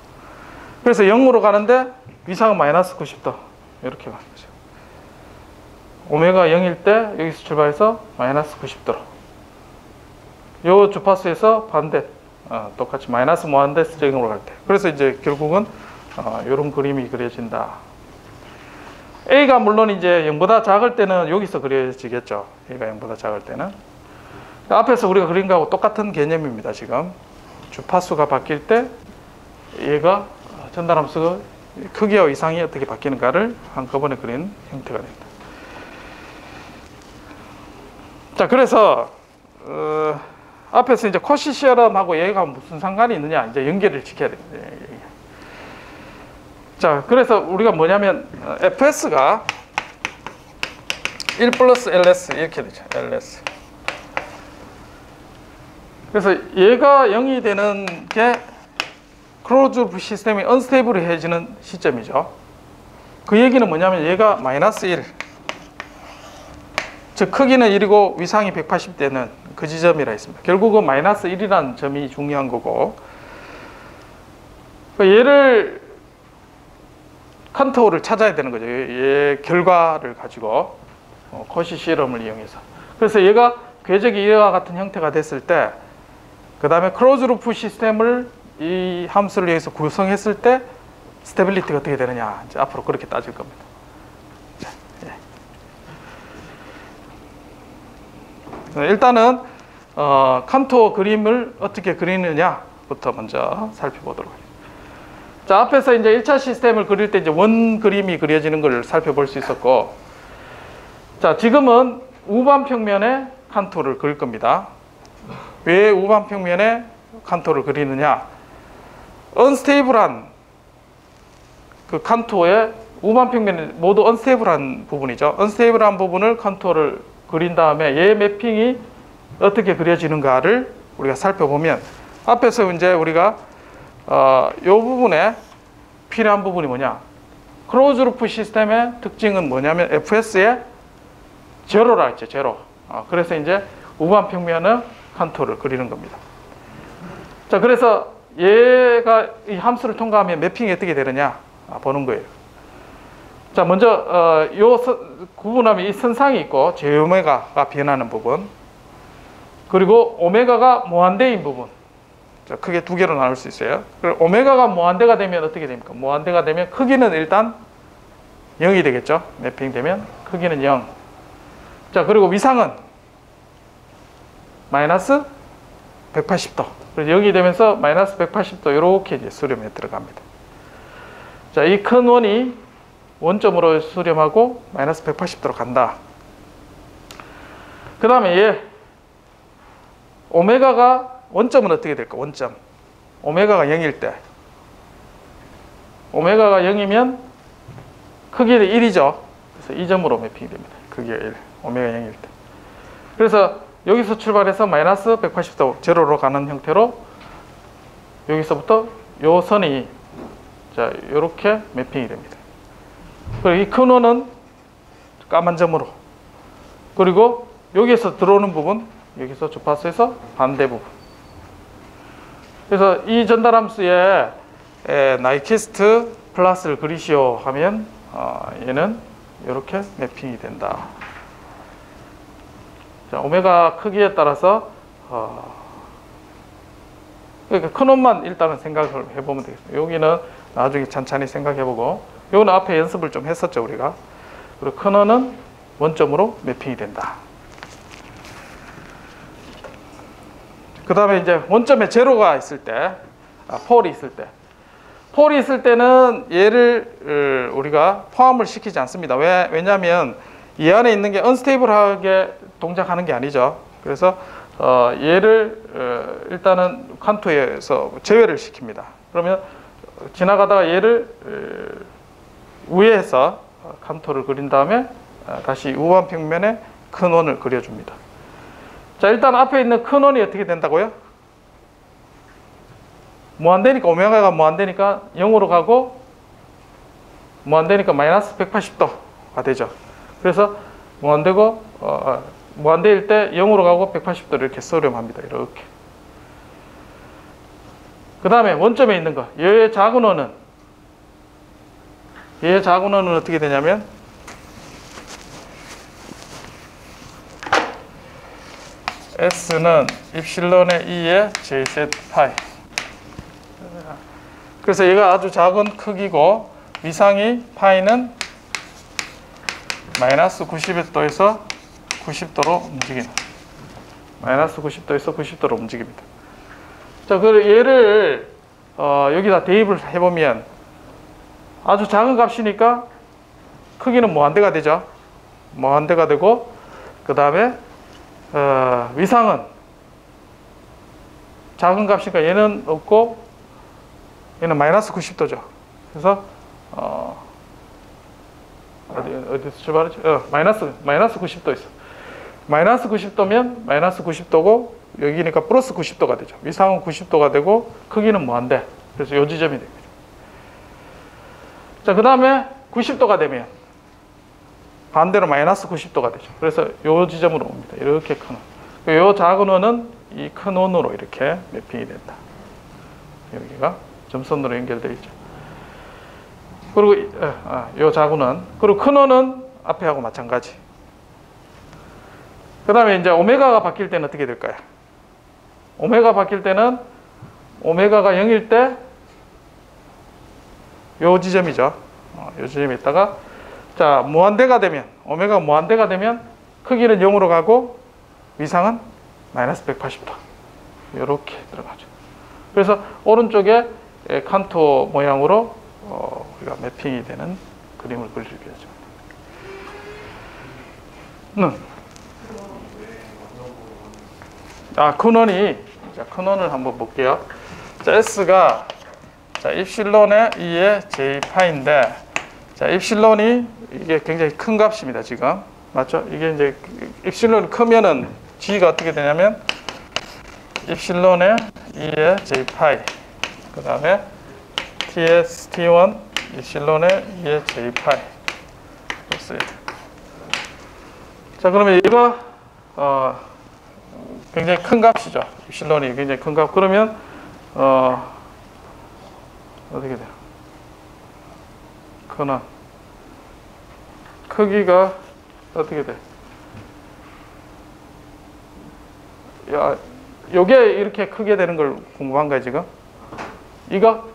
[SPEAKER 1] 그래서 0으로 가는데 위상은 마이너스 90도. 이렇게 가는 거죠. 오메가 0일 때 여기서 출발해서 마이너스 90도로. 요 주파수에서 반대. 똑같이 마이너스 무한대에서 0으로 갈 때. 그래서 이제 결국은 이런 그림이 그려진다. A가 물론 이제 0보다 작을 때는 여기서 그려지겠죠. A가 0보다 작을 때는. 앞에서 우리가 그린 거하고 똑같은 개념입니다. 지금 주파수가 바뀔 때 얘가 전달함수 크기와 위상이 어떻게 바뀌는가를 한꺼번에 그린 형태가 됩니다. 자, 그래서 앞에서 이제 코시 시어럼하고 얘가 무슨 상관이 있느냐 이제 연결을 시켜야 됩니다. 자, 그래서 우리가 뭐냐면 fs가 1 플러스 ls 이렇게 되죠. ls. 그래서 얘가 0이 되는 게 클로즈 루프 시스템이 언스테이블해지는 시점이죠. 그 얘기는 뭐냐면 얘가 마이너스 1, 즉 크기는 1이고 위상이 180대는 그 지점이라 했습니다. 결국은 마이너스 1이라는 점이 중요한 거고, 얘를 컨트롤을 찾아야 되는 거죠. 얘 결과를 가지고 코시 시어럼을 이용해서. 그래서 얘가 궤적이 이와 같은 형태가 됐을 때, 그 다음에 클로즈 루프 시스템을 이 함수를 이용해서 구성했을 때 스테빌리티가 어떻게 되느냐, 이제 앞으로 그렇게 따질 겁니다. 자, 예. 일단은 컨투어 그림을 어떻게 그리느냐부터 먼저 살펴보도록 하겠습니다. 자, 앞에서 이제 1차 시스템을 그릴 때 이제 원 그림이 그려지는 걸 살펴볼 수 있었고, 자, 지금은 우반 평면에 컨투어를 그릴 겁니다. 왜 우반 평면에 컨투어를 그리느냐? 언스테이블한 그 컨투어의 우반 평면이 모두 언스테이블한 부분이죠. 언스테이블한 부분을 컨투어를 그린 다음에 얘 매핑이 어떻게 그려지는가를 우리가 살펴보면, 앞에서 이제 우리가 이 부분에 필요한 부분이 뭐냐? 클로즈 루프 시스템의 특징은 뭐냐면 fs의 제로라 했죠. 제로. 그래서 이제 우반 평면의 컨투어를 그리는 겁니다. 자, 그래서 얘가 이 함수를 통과하면 매핑이 어떻게 되느냐 보는 거예요. 자, 먼저 구분하면 이 선상이 있고 제오메가가 변하는 부분, 그리고 오메가가 무한대인 부분. 자, 크게 두 개로 나눌 수 있어요. 그리고 오메가가 무한대가 되면 어떻게 됩니까? 무한대가 되면 크기는 일단 0이 되겠죠. 매핑되면 크기는 0. 자, 그리고 위상은 마이너스 180도. 그래서 0이 되면서 마이너스 180도 이렇게 이제 수렴에 들어갑니다. 자, 이 큰 원이 원점으로 수렴하고 마이너스 180도로 간다. 그 다음에 얘 오메가가 원점은 어떻게 될까? 원점. 오메가가 0일 때. 오메가가 0이면 크기는 1이죠. 그래서 이 점으로 매핑이 됩니다. 크기가 1. 오메가 0일 때. 그래서 여기서 출발해서 마이너스 180도 제로로 가는 형태로 여기서부터 요 선이 자, 요렇게 매핑이 됩니다. 그리고 이 큰 원은 까만 점으로. 그리고 여기에서 들어오는 부분, 여기서 주파수에서 반대 부분. 그래서 이 전달함수에 나이키스트 플러스를 그리시오 하면 얘는 이렇게 매핑이 된다. 자, 오메가 크기에 따라서 그러니까 큰 원만 일단은 생각을 해보면 되겠습니다. 여기는 나중에 천천히 생각해보고, 요거는 앞에 연습을 좀 했었죠 우리가. 그리고 큰 원은 원점으로 매핑이 된다. 그 다음에 이제 원점에 제로가 있을 때, 폴이 있을 때, 폴이 있을 때는 얘를 우리가 포함을 시키지 않습니다. 왜냐하면 이 안에 있는 게 언스테이블하게 동작하는 게 아니죠. 그래서 얘를 일단은 컨투어에서 제외를 시킵니다. 그러면 지나가다가 얘를 위에서 컨투어를 그린 다음에 다시 우반 평면에 큰 원을 그려줍니다. 자, 일단 앞에 있는 큰 원이 어떻게 된다고요? 무한대니까, 오메가가 무한대니까 0으로 가고, 무한대니까 마이너스 180도가 되죠. 그래서 무한대고, 무한대일 때 0으로 가고 180도를 이렇게 수렴합니다. 이렇게. 그 다음에 원점에 있는 거, 얘의 작은 원은 어떻게 되냐면 S는 입실론의 2의 Jz 파이. 그래서 얘가 아주 작은 크기고 위상이 파이는 마이너스 90도에서 90도로 움직입니다. 마이너스 90도에서 90도로 움직입니다. 자, 그리고 얘를 여기다 대입을 해보면 아주 작은 값이니까 크기는 무한대가 되죠. 무한대가 되고, 그 다음에 위상은 작은 값이니까 얘는 없고 얘는 마이너스 90도죠. 그래서 어디서 출발하지? 마이너스 90도 있어. 마이너스 90도면 마이너스 90도고 여기니까 플러스 90도가 되죠. 위상은 90도가 되고 크기는 무한대. 그래서 요 지점이 됩니다. 자, 그 다음에 90도가 되면 반대로 마이너스 90도가 되죠. 그래서 요 지점으로 옵니다. 이렇게 큰 원. 요 작은 원은 이 큰 원으로 이렇게 매핑이 된다. 여기가 점선으로 연결되어 있죠. 그리고 요 작은 원, 그리고 큰 원은 앞에하고 마찬가지. 그 다음에 이제 오메가가 바뀔 때는 어떻게 될까요? 오메가 바뀔 때는 오메가가 0일 때 요 지점이죠. 요 지점에 있다가 자, 무한대가 되면 오메가가 무한대가 되면 크기는 0으로 가고 위상은 마이너스 180도 이렇게 들어가죠. 그래서 오른쪽에 칸토 모양으로 우리가 매핑이 되는 그림을 그리게 되죠. 큰 원을 한번 볼게요. 자, S가 자, 입실론의 2의 J파인데 자, 입실론이 이게 굉장히 큰 값입니다, 지금. 맞죠? 이게 이제 입실론이 크면은 G가 어떻게 되냐면 입실론의 2의 J파이 그 다음에 TS T1 입실론의 2의 J파이 됐어요. 자, 그러면 이거 굉장히 큰 값이죠. 입실론이 굉장히 큰 값. 그러면 어떻게 돼요? 큰원 크기가 어떻게 돼? 야, 요게 이렇게 크게 되는 걸 궁금한가요, 지금? 이거?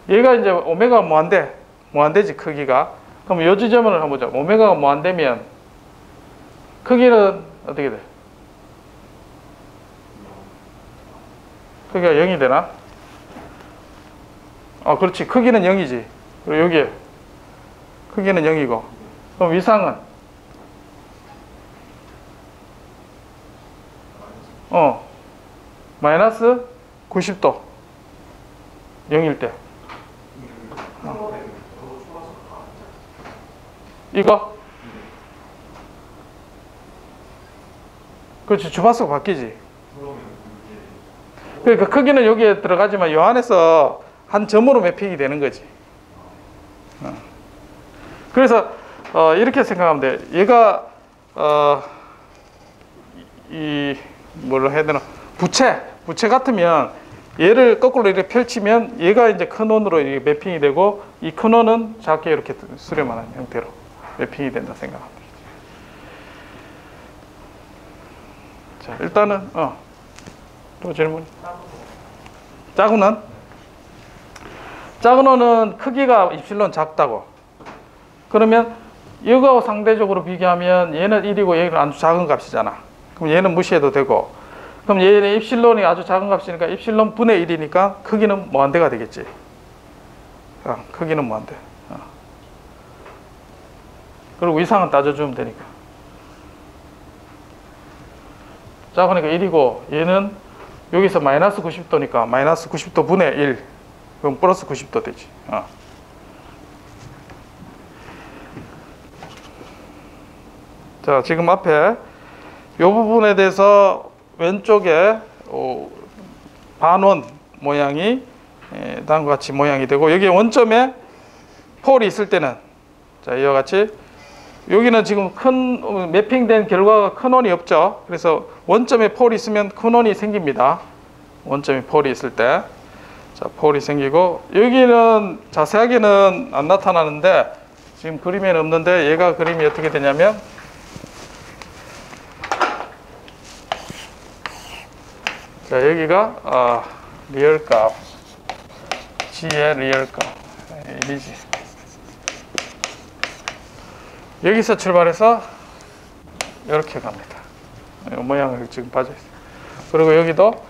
[SPEAKER 1] 얘가 이제 오메가 무한대지, 크기가. 그럼 요 지점을 한번 보자. 오메가가 무한대면 크기는 어떻게 돼? 크기가 0이 되나? 그렇지. 크기는 0이지. 그리고 여기에 크기는 0이고. 그럼 위상은? 마이너스 90도. 0일 때. 이거? 그렇지. 주파수가 바뀌지. 그러니까 크기는 여기에 들어가지만 요 안에서 한 점으로 매핑이 되는 거지. 그래서 이렇게 생각하면 돼. 얘가 이 뭐라 해야 되나? 부채 같으면 얘를 거꾸로 이렇게 펼치면 얘가 이제 큰 원으로 이렇게 매핑이 되고 이 큰 원은 작게 이렇게 수렴하는 형태로 매핑이 된다 생각합니다. 자, 일단은 또 질문. 작은 원은 크기가 입실론 작다고. 그러면 이거하고 상대적으로 비교하면 얘는 1이고 얘는 아주 작은 값이잖아. 그럼 얘는 무시해도 되고. 그럼 얘는 입실론이 아주 작은 값이니까 입실론 분의 1이니까 크기는 무한대가 되겠지. 크기는 무한대. 그리고 위상은 따져주면 되니까. 작으니까 1이고 얘는 여기서 마이너스 90도니까 마이너스 90도 분의 1. 그럼 플러스 90도 되지. 자, 지금 앞에 이 부분에 대해서 왼쪽에 반원 모양이 다음과 같이 모양이 되고 여기 원점에 폴이 있을 때는 자, 이와 같이 여기는 지금 큰 매핑된 결과가 큰 원이 없죠. 그래서 원점에 폴이 있으면 큰 원이 생깁니다. 원점에 폴이 있을 때 자, 폴이 생기고 여기는 자세하게는 안 나타나는데 지금 그림에는 없는데 얘가 그림이 어떻게 되냐면 자, 여기가 리얼값 G의 리얼값 1이지. 여기서 출발해서 이렇게 갑니다. 이 모양을 지금 빠져있어요. 그리고 여기도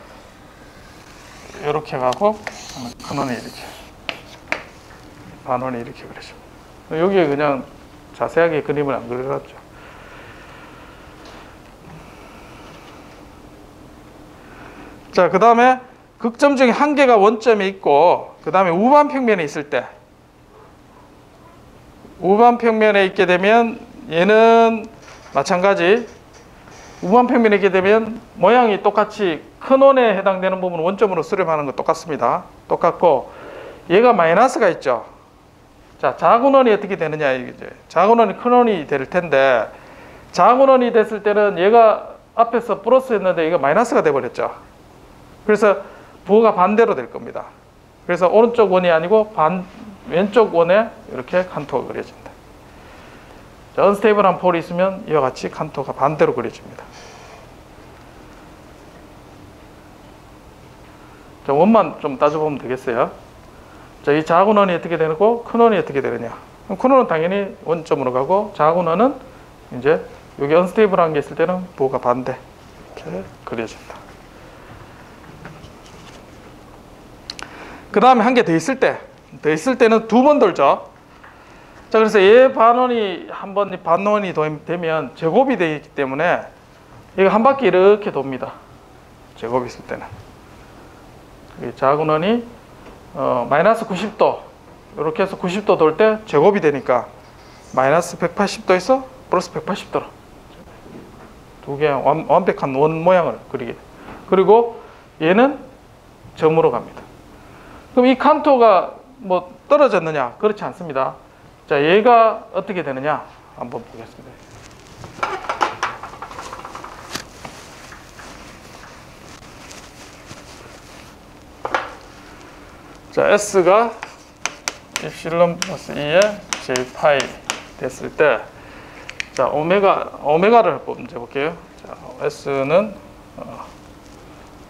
[SPEAKER 1] 이렇게 가고 큰원이 이렇게 반원이 이렇게 그려져. 여기에 그냥 자세하게 그림을 안 그려놨죠. 자, 그 다음에 극점 중에 한 개가 원점에 있고, 그 다음에 우반 평면에 있을 때, 우반 평면에 있게 되면 얘는 마찬가지. 우반 평면에 있게 되면 모양이 똑같이 큰 원에 해당되는 부분은 원점으로 수렴하는 거 똑같습니다. 똑같고, 얘가 마이너스가 있죠. 자, 작은 원이 어떻게 되느냐, 이제 작은 원이 큰 원이 될 텐데, 작은 원이 됐을 때는 얘가 앞에서 플러스였는데 얘가 마이너스가 돼 버렸죠. 그래서 부호가 반대로 될 겁니다. 그래서 오른쪽 원이 아니고 왼쪽 원에 이렇게 칸토가 그려진다. 자, 언스테이블한 폴이 있으면 이와 같이 칸토가 반대로 그려집니다. 자, 원만 좀 따져보면 되겠어요. 자, 이 작은 원이 어떻게 되고 큰 원이 어떻게 되느냐. 그럼 큰 원은 당연히 원점으로 가고, 작은 원은 이제 여기 언스테이블한 게 있을 때는 부호가 반대 이렇게 그려진다. 그 다음에 한 개 더 있을 때는 두 번 돌죠. 자, 그래서 얘 반원이 한 번 반원이 되면 제곱이 되기 때문에 이거 한 바퀴 이렇게 돕니다. 제곱이 있을 때는 이 작은 원이 마이너스 90도 이렇게 해서 90도 돌 때 제곱이 되니까 마이너스 180도에서 플러스 180도로 두 개 완벽한 원 모양을 그리게. 그리고 얘는 점으로 갑니다. 그럼 이 칸토가 뭐 떨어졌느냐? 그렇지 않습니다. 자, 얘가 어떻게 되느냐? 한번 보겠습니다. 자, S가 입실론 플러스 2에 J 파이 됐을 때, 자, 오메가를 먼저 볼게요. 자, S는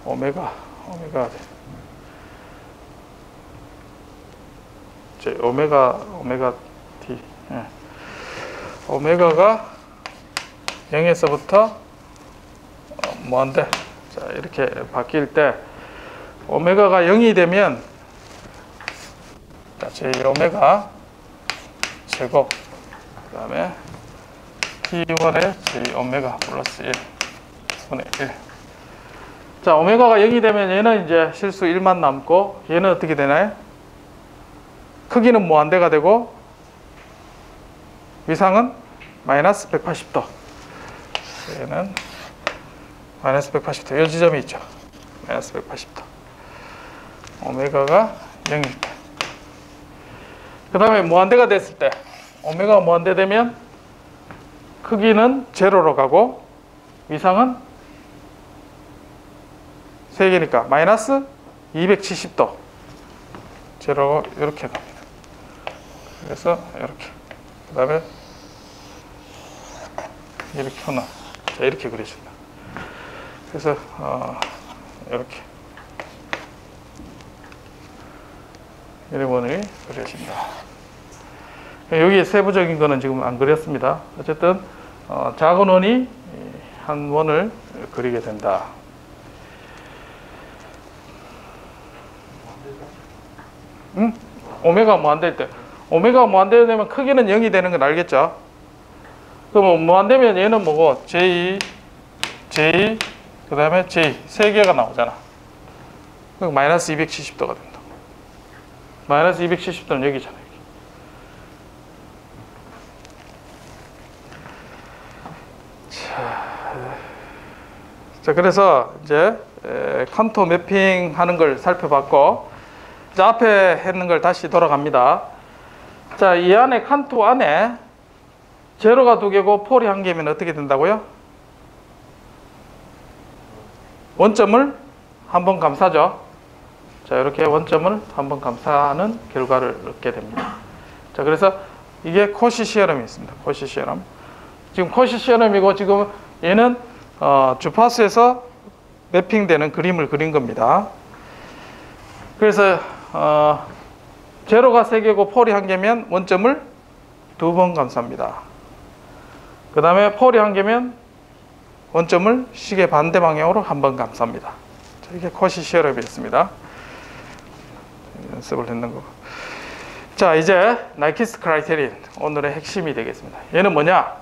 [SPEAKER 1] 오메가 T. 예. 오메가가 0에서부터 뭐한데? 자, 이렇게 바뀔 때 오메가가 0이 되면, 자, J 오메가 제곱, 그 다음에 T1에 J 오메가 플러스 1 분의 1. 자, 오메가가 0이 되면 얘는 이제 실수 1만 남고, 얘는 어떻게 되나요? 크기는 무한대가 되고 위상은 마이너스 180도. 얘는 마이너스 180도. 이 지점이 있죠. 마이너스 180도. 오메가가 0일 때. 그 다음에 무한대가 됐을 때, 오메가가 무한대 되면 크기는 제로로 가고 위상은 3개니까 마이너스 270도. 제로 이렇게 갑니다. 그래서 이렇게, 그 다음에 이렇게 하나, 자, 이렇게 그려준다. 그래서 이렇게 이런 원이 그려진다. 여기 세부적인 거는 지금 안 그렸습니다. 어쨌든 작은 원이 한 원을 그리게 된다. 오메가 무한대일 때, 오메가 무한대 되면 크기는 0이 되는 건 알겠죠? 그럼 무한대면 얘는 뭐고? J, 그 다음에 J 세 개가 나오잖아. 그럼 마이너스 270도가 된다. 마이너스 270도는 여기잖아. 자, 그래서 이제 칸토 매핑 하는 걸 살펴봤고, 자, 앞에 했는 걸 다시 돌아갑니다. 자, 이 안에 칸토 안에 제로가 2개고 폴이 1개면 어떻게 된다고요? 원점을 한번 감싸죠. 자, 이렇게 원점을 한번 감싸는 결과를 얻게 됩니다. 자, 그래서 이게 코시 시어럼이 있습니다. 코시 시어럼. 지금 코시 시어럼이고, 지금 얘는 주파수에서 매핑되는 그림을 그린 겁니다. 그래서 제로가 3개고 폴이 1개면 원점을 2번 감쌉니다. 그 다음에 폴이 1개면 원점을 시계 반대 방향으로 한번 감쌉니다. 자, 이게 코시 시어럼이었습니다. 연습을 했는 거고. 자, 이제 나이키스트 크라이테리온, 오늘의 핵심이 되겠습니다. 얘는 뭐냐?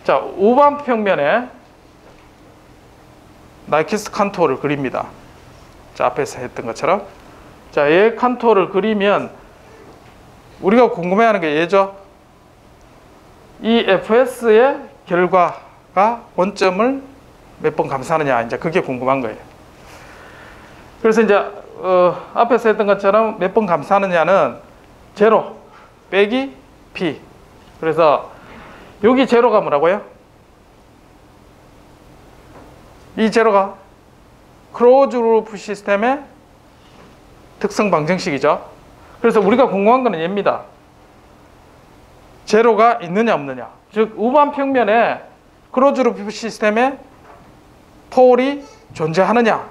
[SPEAKER 1] 자, 우반 평면에 나이키스트 칸토를 그립니다. 자, 앞에서 했던 것처럼. 자, 얘 칸토를 그리면 우리가 궁금해하는 게 얘죠. 이 fs의 결과가 원점을 몇 번 감싸느냐, 이제 그게 궁금한 거예요. 그래서 이제 앞에서 했던 것처럼 몇 번 감싸느냐는 제로 빼기 p. 그래서 여기 제로가 뭐라고요? 이 제로가 클로즈 루프 시스템의 특성 방정식이죠. 그래서 우리가 궁금한 거는 얘입니다. 제로가 있느냐 없느냐. 즉 우반 평면에 클로즈 루프 시스템에 폴이 존재하느냐.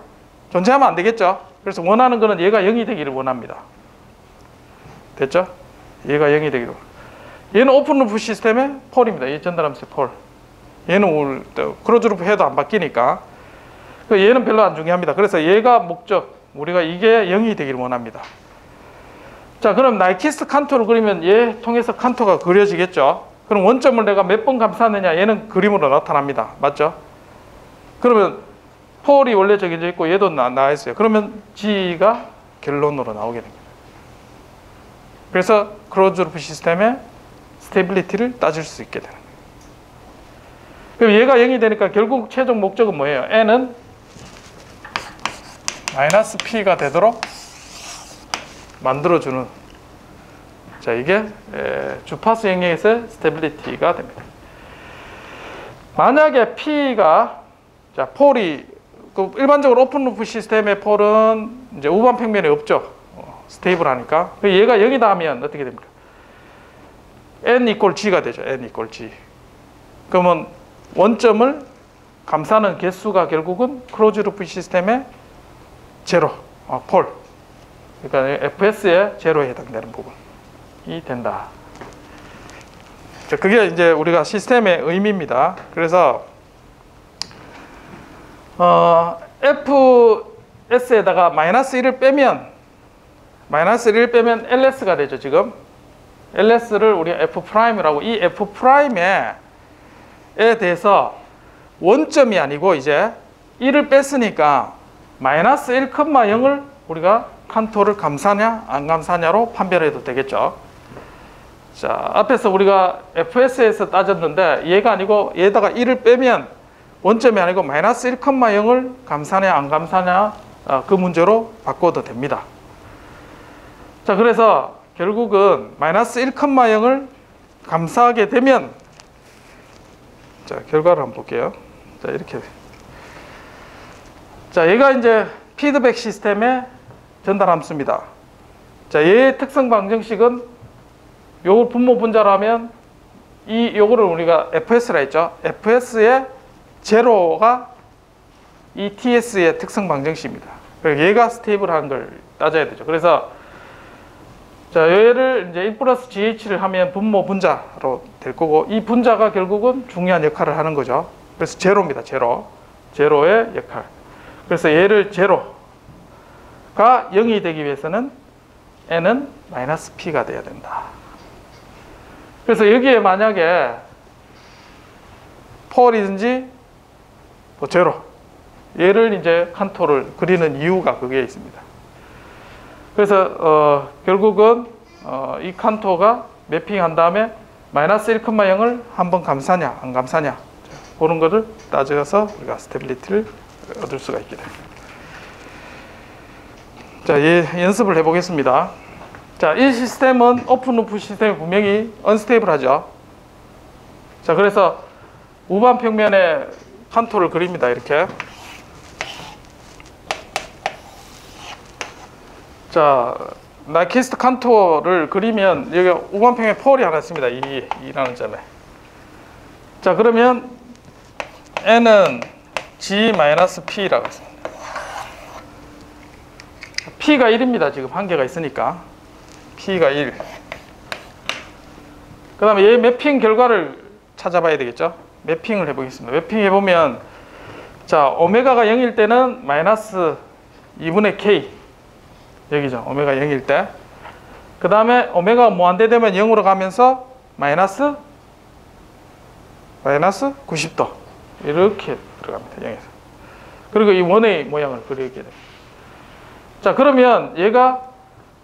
[SPEAKER 1] 존재하면 안 되겠죠. 그래서 원하는 거는 얘가 0이 되기를 원합니다. 됐죠? 얘가 0이 되기를. 얘는 오픈 루프 시스템의 폴입니다. 이 전달함수의 폴. 얘는 클로즈 루프 해도 안 바뀌니까. 얘는 별로 안 중요합니다. 그래서 얘가 목적, 우리가 이게 0이 되기를 원합니다. 자, 그럼 나이키스트 칸토를 그리면 얘 통해서 칸토가 그려지겠죠. 그럼 원점을 내가 몇 번 감싸느냐, 얘는 그림으로 나타납니다. 맞죠? 그러면 폴이 원래 정해져 있고 얘도 나와 있어요. 그러면 G가 결론으로 나오게 됩니다. 그래서 클로즈 루프 시스템의 스테빌리티를 따질 수 있게 되는 거예요. 그럼 얘가 0이 되니까 결국 최종 목적은 뭐예요? N은 마이너스 P가 되도록 만들어주는, 자, 이게 주파수 영역에서의 스테빌리티가 됩니다. 만약에 P가, 자, 폴이 일반적으로 오픈 루프 시스템의 폴은 이제 우반 평면이 없죠. 스테이블하니까. 얘가 0이다 하면 어떻게 됩니까? N 이퀄 G가 되죠. N 이퀄 G. 그러면 원점을 감싸는 개수가 결국은 클로즈 루프 시스템의 제로, 폴. 그러니까 FS의 제로에 해당되는 부분이 된다. 자, 그게 이제 우리가 시스템의 의미입니다. 그래서 FS에다가 마이너스 1을 빼면 LS가 되죠. 지금 LS를 우리가 F'이라고, 이 F'에 대해서 원점이 아니고 이제 1을 뺐으니까 마이너스 1,0을 우리가 칸토를 감싸냐 안 감싸냐로 판별해도 되겠죠. 자, 앞에서 우리가 FS에서 따졌는데 얘가 아니고 얘다가 1을 빼면 원점이 아니고 마이너스 1,0을 감싸냐 안 감싸냐, 그 문제로 바꿔도 됩니다. 자, 그래서 결국은 마이너스 1,0을 감싸게 되면, 자, 결과를 한번 볼게요. 자, 이렇게. 자, 얘가 이제 피드백 시스템의 전달 함수입니다. 자, 얘의 특성 방정식은 요걸 분모 분자라면 요거를 우리가 FS라 했죠. FS의 제로가 이 TS의 특성 방정식입니다. 얘가 스테이블한 걸 따져야 되죠. 그래서 자, 얘를 이제 1 플러스 GH를 하면 분모 분자로 될 거고, 이 분자가 결국은 중요한 역할을 하는 거죠. 그래서 제로입니다. 제로의 역할. 그래서 얘를 제로가 0이 되기 위해서는 N은 마이너스 P가 돼야 된다. 그래서 여기에 만약에 폴이든지 뭐 제로, 얘를 이제 칸토를 그리는 이유가 그게 있습니다. 그래서 결국은 이 칸토가 매핑한 다음에 마이너스 1,0을 한번 감싸냐 안 감싸냐, 그런 것을 따져서 우리가 스테빌리티를 얻을 수가 있게 됩니다. 자, 연습을 해보겠습니다. 자, 이 시스템은 오픈 루프 시스템이 분명히 언스테이블하죠. 자, 그래서 우반 평면에 칸토를 그립니다. 이렇게. 자, 나이키스트 칸토를 그리면 여기 우반평에 폴이 하나 있습니다. 2라는 점에. 자, 그러면 N은 G-P라고 했습니다. P가 1입니다. 지금 한계가 있으니까. P가 1. 그 다음에 얘 매핑 결과를 찾아봐야 되겠죠. 매핑을 해보겠습니다. 매핑 해보면, 자, 오메가가 0일 때는 마이너스 2분의 K. 여기죠. 오메가 0일 때. 그 다음에 오메가가 무한대 되면 0으로 가면서 마이너스 90도. 이렇게 들어갑니다. 0에서. 그리고 이 원의 모양을 그리게 됩니다. 자, 그러면 얘가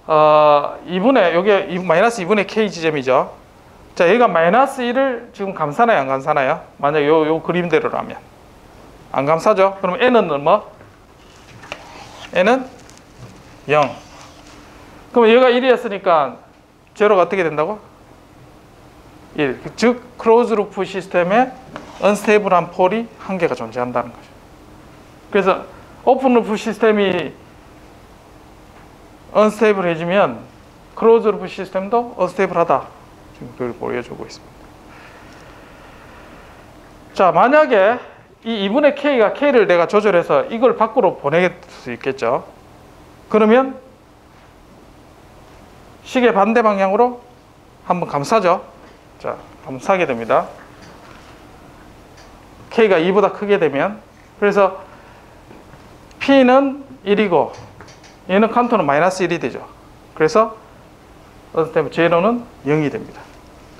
[SPEAKER 1] 2분의 요게 마이너스 2분의 k 지점이죠. 자, 얘가 마이너스 1을 지금 감사나요, 안 감사나요? 만약 요 그림대로라면 안 감사죠? 그럼 n은 뭐? n은 0. 그럼 얘가 1이었으니까 제로가 어떻게 된다고? 1. 즉 클로즈 루프 시스템에 언스테이블한 폴이 한 개가 존재한다는 거죠. 그래서 오픈 루프 시스템이 언스테이블해지면 클로즈 루프 시스템도 언스테이블하다. 지금 그걸 보여주고 있습니다. 자, 만약에 이 2분의 k가 k를 내가 조절해서 이걸 밖으로 보낼 수 있겠죠. 그러면 식의 반대 방향으로 한번 감싸죠. 자, 감싸게 됩니다. k가 2보다 크게 되면. 그래서 p는 1이고 얘는 칸토는 마이너스 1이 되죠. 그래서 언스테이블 제로는 0이 됩니다.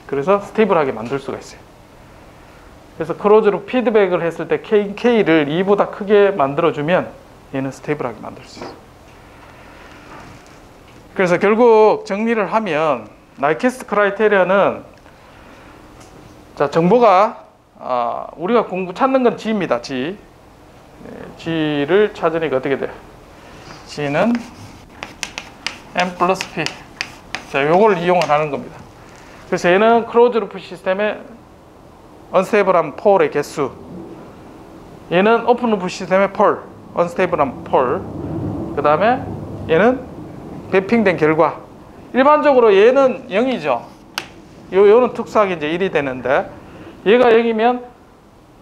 [SPEAKER 1] 그래서 스테이블하게 만들 수가 있어요. 그래서 클로즈로 피드백을 했을 때 k를 2보다 크게 만들어주면 얘는 스테이블하게 만들 수 있어요. 그래서 결국 정리를 하면 나이키스트 크라이테리아는, 자, 정보가 우리가 찾는 건 G입니다. G. G를 찾으니까 어떻게 돼요? G는 M 플러스 P. 자, 요걸 이용을 하는 겁니다. 그래서 얘는 클로즈 루프 시스템의 언스테이블한 폴의 개수, 얘는 오픈 루프 시스템의 폴, 언스테이블한 폴, 그 다음에 얘는 매핑된 결과. 일반적으로 얘는 0이죠. 요는 특수하게 이제 1이 되는데, 얘가 0이면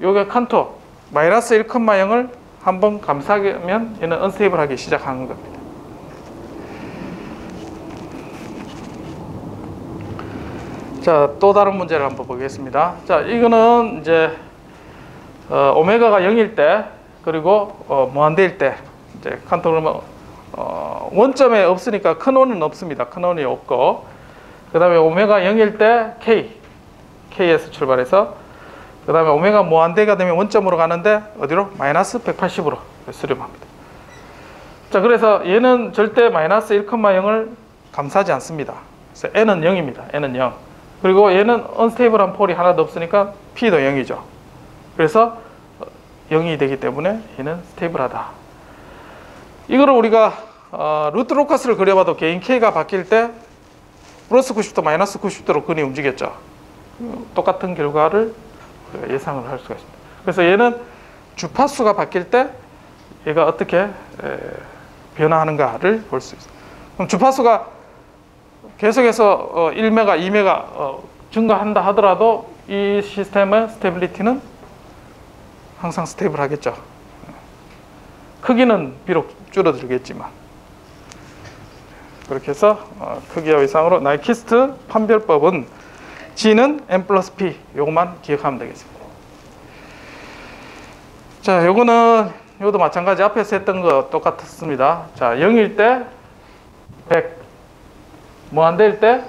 [SPEAKER 1] 요게 칸토 마이너스 1,0을 한번 감싸면 얘는 언스테이블하게 시작하는 겁니다. 자, 또 다른 문제를 한번 보겠습니다. 자, 이거는 이제 오메가가 0일 때, 그리고 무한대일 때, 이제 칸토는 원점에 없으니까 큰 원은 없습니다. 큰 원이 없고, 그 다음에 오메가 0일 때 K에서 출발해서, 그 다음에 오메가 무한대가 되면 원점으로 가는데 어디로? 마이너스 180으로 수렴합니다. 자, 그래서 얘는 절대 마이너스 1,0을 감싸지 않습니다. 그래서 n은 0입니다. n은 0. 그리고 얘는 언스테이블한 폴이 하나도 없으니까 P도 0이죠. 그래서 0이 되기 때문에 얘는 스테이블하다. 이거를 우리가 루트 로커스를 그려봐도 개인 K가 바뀔 때 플러스 90도, 마이너스 90도로 근이 움직였죠. 똑같은 결과를 우리가 예상을 할 수가 있습니다. 그래서 얘는 주파수가 바뀔 때 얘가 어떻게 변화하는가를 볼 수 있습니다. 그럼 주파수가 계속해서 1메가, 2메가 증가한다 하더라도 이 시스템의 스테빌리티는 항상 스테이블하겠죠. 크기는 비록 줄어들겠지만. 그렇게 해서 크기와 이상으로 나이키스트 판별법은 G는 M 플러스 P, 요것만 기억하면 되겠습니다. 자, 요것도 마찬가지 앞에서 했던 거 똑같습니다. 자, 0일 때 100, 무한대일 때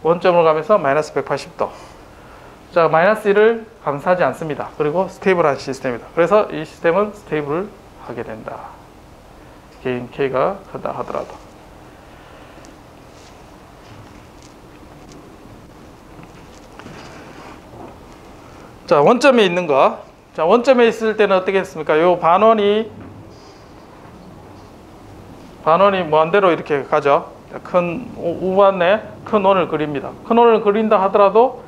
[SPEAKER 1] 원점으로 가면서 마이너스 180도. 자, 마이너스 1을 감싸지 않습니다. 그리고 스테이블한 시스템이다. 그래서 이 시스템은 스테이블을 하게 된다. 개인 K가 크다 하더라도. 자, 원점에 있는 거. 자, 원점에 있을 때는 어떻게 했습니까? 요 반원이 무한대로 이렇게 가죠. 큰 우반에 큰 원을 그립니다. 큰 원을 그린다 하더라도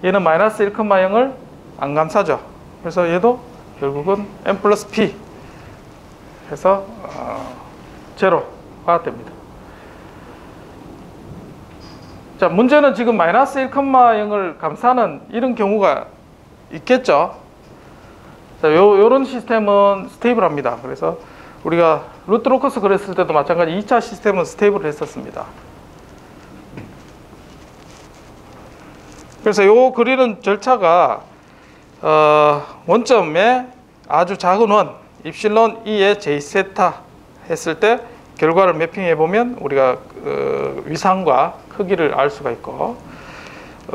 [SPEAKER 1] 얘는 마이너스 1,0을 안 감싸죠. 그래서 얘도 결국은 M 플러스 P 해서 제로가 됩니다. 자, 문제는 지금 마이너스 1,0을 감싸는 이런 경우가 있겠죠. 자, 요런 시스템은 스테이블합니다. 그래서 우리가 루트 로커스 그랬을 때도 마찬가지 2차 시스템은 스테이블을 했었습니다. 그래서 요 그리는 절차가 원점에 아주 작은 원 입실론 E의 J세타 했을 때 결과를 매핑해 보면 우리가 위상과 크기를 알 수가 있고,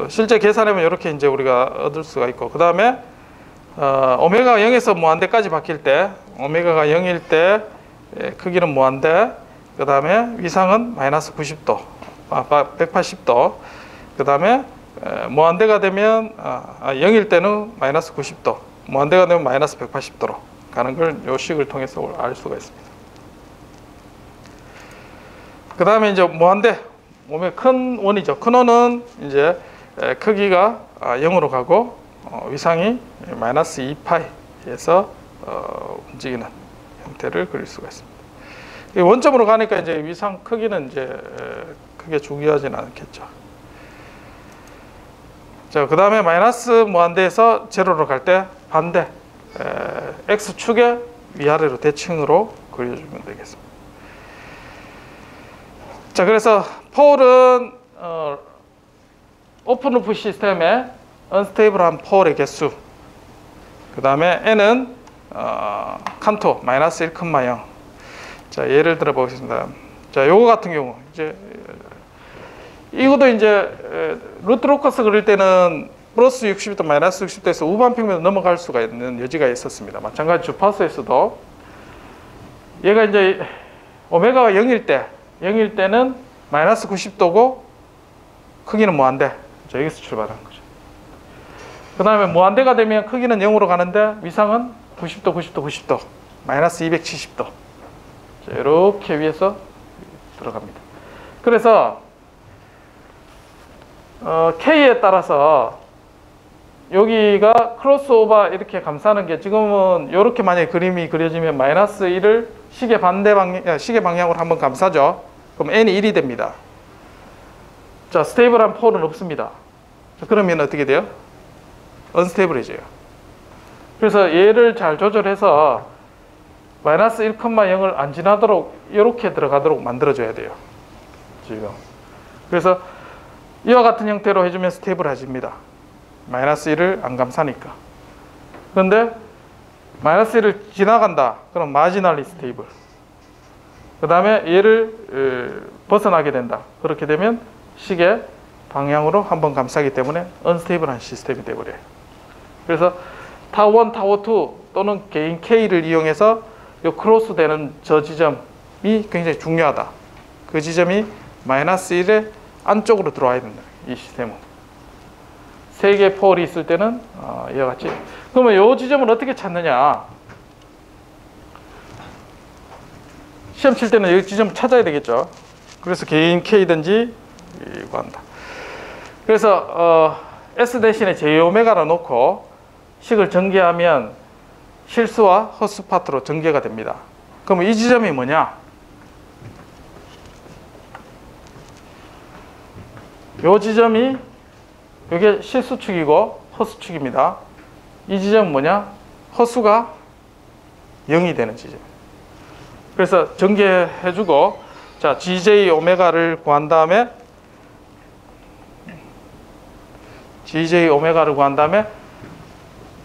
[SPEAKER 1] 실제 계산하면 이렇게 이제 우리가 얻을 수가 있고, 그 다음에 오메가 0에서 무한대까지 바뀔 때, 오메가가 0일 때 크기는 무한대, 그 다음에 위상은 마이너스 90도, 180도. 그 다음에 무한대가 되면 0일 때는 마이너스 90도, 무한대가 되면 마이너스 180도로 가는 걸 요 식을 통해서 알 수가 있습니다. 그 다음에 이제 무한대, 몸의 큰 원이죠. 큰 원은 이제 크기가 0으로 가고 위상이 마이너스 2파이에서 움직이는 형태를 그릴 수가 있습니다. 원점으로 가니까 이제 위상 크기는 이제 크게 중요하지는 않겠죠. 자, 그 다음에 마이너스 무한대에서 제로로 갈 때 반대 x축의 위아래로 대칭으로 그려주면 되겠습니다. 자, 그래서 폴은 오픈루프 시스템의 언스테이블한 폴의 개수, 그 다음에 n은 칸토 마이너스 1,0. 자, 예를 들어 보겠습니다. 자, 요거 같은 경우 이제 이것도 이제 루트 로커스 그릴 때는 플러스 60도 마이너스 60도에서 우반 평면으로 넘어갈 수가 있는 여지가 있었습니다. 마찬가지 주파수에서도 얘가 이제 오메가가 0일 때는 마이너스 90도고 크기는 무한대. 자, 여기서 출발하는 거죠. 그 다음에 무한대가 되면 크기는 0으로 가는데 위상은 90도, 90도, 90도, 마이너스 270도. 자, 이렇게 위에서 들어갑니다. 그래서 K에 따라서 여기가 크로스오버 이렇게 감싸는 게 지금은 이렇게 만약에 그림이 그려지면 마이너스 1을 시계 방향으로 한번 감싸죠. 그럼 n이 1이 됩니다. 자, 스테이블한 폴은 없습니다. 그러면 어떻게 돼요? 언스테이블해져요. 그래서 얘를 잘 조절해서 마이너스 1,0을 안 지나도록 이렇게 들어가도록 만들어줘야 돼요. 지금. 그래서 이와 같은 형태로 해주면 스테이블해집니다. 마이너스 1을 안 감싸니까. 그런데 마이너스 1을 지나간다. 그럼 마지널리 스테이블. 그 다음에 얘를 벗어나게 된다. 그렇게 되면 시계 방향으로 한번 감싸기 때문에 언스테이블한 시스템이 되어버려요. 그래서 타워 1, 타워 2 또는 개인 K를 이용해서 이 크로스 되는 저 지점이 굉장히 중요하다. 그 지점이 마이너스 1의 안쪽으로 들어와야 된다. 이 시스템은. 3개의 폴이 있을 때는 이와 같이. 그러면 이 지점을 어떻게 찾느냐? 시험 칠 때는 여기 지점 찾아야 되겠죠. 그래서 개인 K든지 이거 한다. 그래서 S 대신에 J오메가를 놓고 식을 전개하면 실수와 허수 파트로 전개가 됩니다. 그럼 이 지점이 뭐냐? 이 지점이 이게 실수축이고 허수축입니다. 이 지점은 뭐냐? 허수가 0이 되는 지점. 그래서 전개해주고, 자, GJ 오메가를 구한 다음에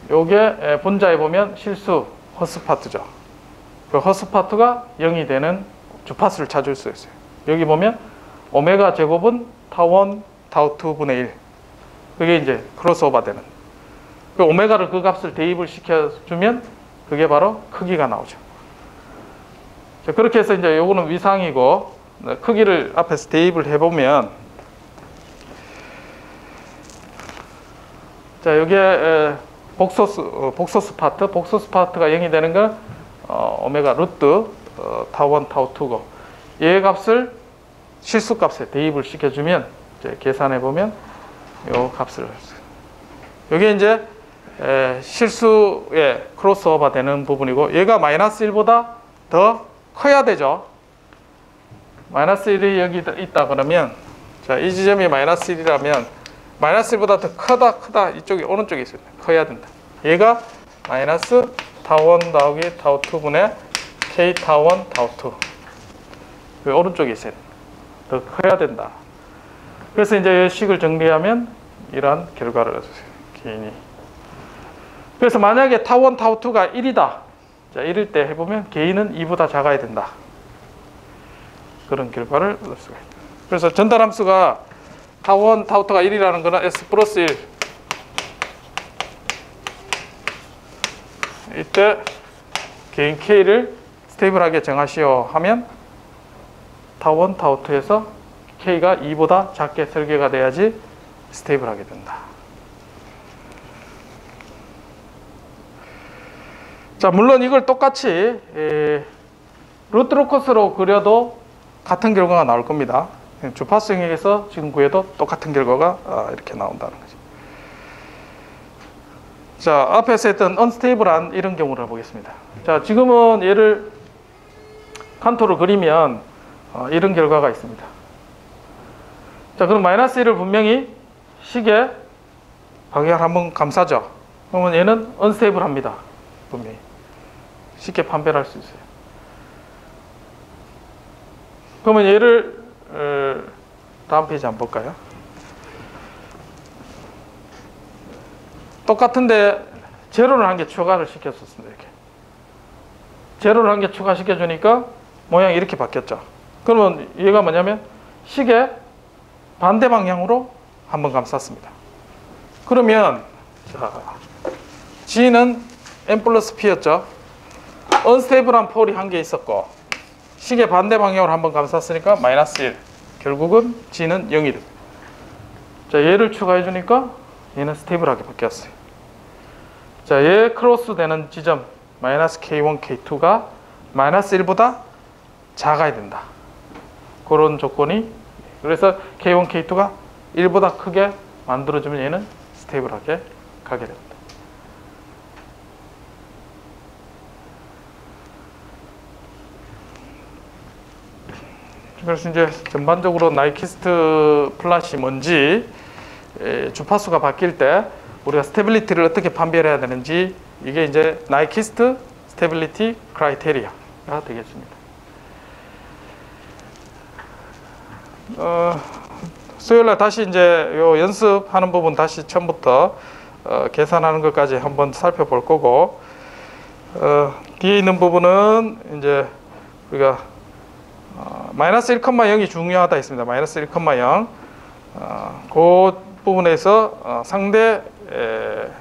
[SPEAKER 1] 요게 분자에 보면 실수 허수 파트죠. 그 허수 파트가 0이 되는 주파수를 찾을 수 있어요. 여기 보면 오메가 제곱은 타우 1, 타우 2분의 1. 그게 이제 크로스오버 되는. 그 오메가를 그 값을 대입을 시켜주면 그게 바로 크기가 나오죠. 자, 그렇게 해서 이제 요거는 위상이고, 크기를 앞에서 대입을 해보면, 자, 여기에 복소수 파트가 0이 되는 건 오메가 루트 타우 1, 타우 2고, 얘 값을 실수 값에 대입을 시켜주면 이제 계산해 보면 요 값을 요게 이제 실수에 크로스오버 되는 부분이고, 얘가 마이너스 1보다 더 커야 되죠. 마이너스 1이 여기 있다 그러면, 자, 이 지점이 마이너스 1이라면 마이너스 1보다 더 크다 이쪽이 오른쪽에 있어요. 커야 된다. 얘가 마이너스 타우 1 더하기 타우 2분의 K 타우 1 타우 2. 그 오른쪽에 있어요. 더 커야 된다. 그래서 이제 식을 정리하면 이러한 결과를 얻으세요. 개인이. 그래서 만약에 타우 1 타우 2가 1이다. 자, 이럴 때 해보면 개인은 2보다 작아야 된다. 그런 결과를 얻을 수가 있다. 그래서 전달함수가 타우 1, 타우 2가 1이라는 거는 S 플러스 1. 이때 개인 K를 스테이블하게 정하시오 하면 타워 1, 타워 2에서 K가 2보다 작게 설계가 돼야지 스테이블하게 된다. 자, 물론 이걸 똑같이 루트 로커스로 그려도 같은 결과가 나올 겁니다. 주파수 영역에서 지금 구해도 똑같은 결과가 이렇게 나온다는 거죠. 자, 앞에서 했던 언스테이블한 이런 경우를 보겠습니다. 자, 지금은 얘를 칸토로 그리면 이런 결과가 있습니다. 자, 그럼 마이너스 1을 분명히 식의 방향을 한번 감싸죠. 그러면 얘는 언스테이블합니다. 분명히 쉽게 판별할 수 있어요. 그러면 얘를 다음 페이지 한번 볼까요? 똑같은데 제로를 한 개 추가를 시켰었습니다. 이렇게 제로를 한 개 추가시켜 주니까 모양이 이렇게 바뀌었죠. 그러면 얘가 뭐냐면 식의 반대 방향으로 한번 감쌌습니다. 그러면 자, G는 N 플러스 P였죠. 언스테이블한 폴이 한 개 있었고 식의 반대 방향으로 한번 감쌌으니까 마이너스 1. 결국은 G는 0이 됩니다. 자, 얘를 추가해 주니까 얘는 스테이블하게 바뀌었어요. 자, 얘 크로스 되는 지점 마이너스 K1, K2가 마이너스 1보다 작아야 된다. 그런 조건이, 그래서 K1, K2가 1보다 크게 만들어주면 얘는 스테이블하게 가게 됩니다. 그래서 이제 전반적으로 나이키스트 플랫이 뭔지, 주파수가 바뀔 때 우리가 스테빌리티를 어떻게 판별해야 되는지, 이게 이제 나이키스트 스테빌리티 크라이테리아가 되겠습니다. 수요일날 다시 이제 요 연습하는 부분 다시 처음부터 계산하는 것까지 한번 살펴볼 거고, 뒤에 있는 부분은 이제 우리가 마이너스 1,0이 중요하다 했습니다. 마이너스 1,0. 그 부분에서 상대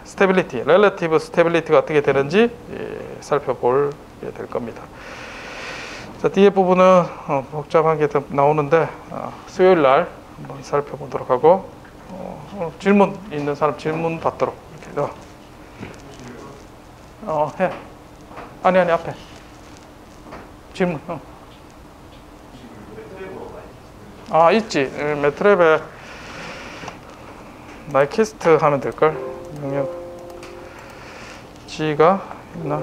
[SPEAKER 1] 스테빌리티, 렐러티브 스테빌리티가 어떻게 되는지 살펴보게 될 겁니다. 자, 뒤에 부분은 복잡한 게 더 나오는데 수요일 날 한번 살펴보도록 하고, 질문 있는 사람 질문 받도록 이렇게 해. 아니 앞에 질문. 있지. 매트랩에 나이키스트 하면 될걸. 명령 G가 있나?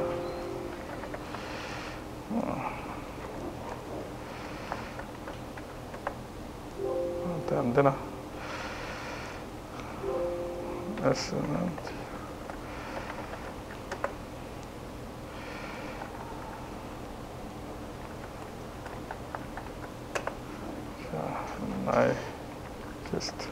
[SPEAKER 1] 안 되나? S는 나이키스트.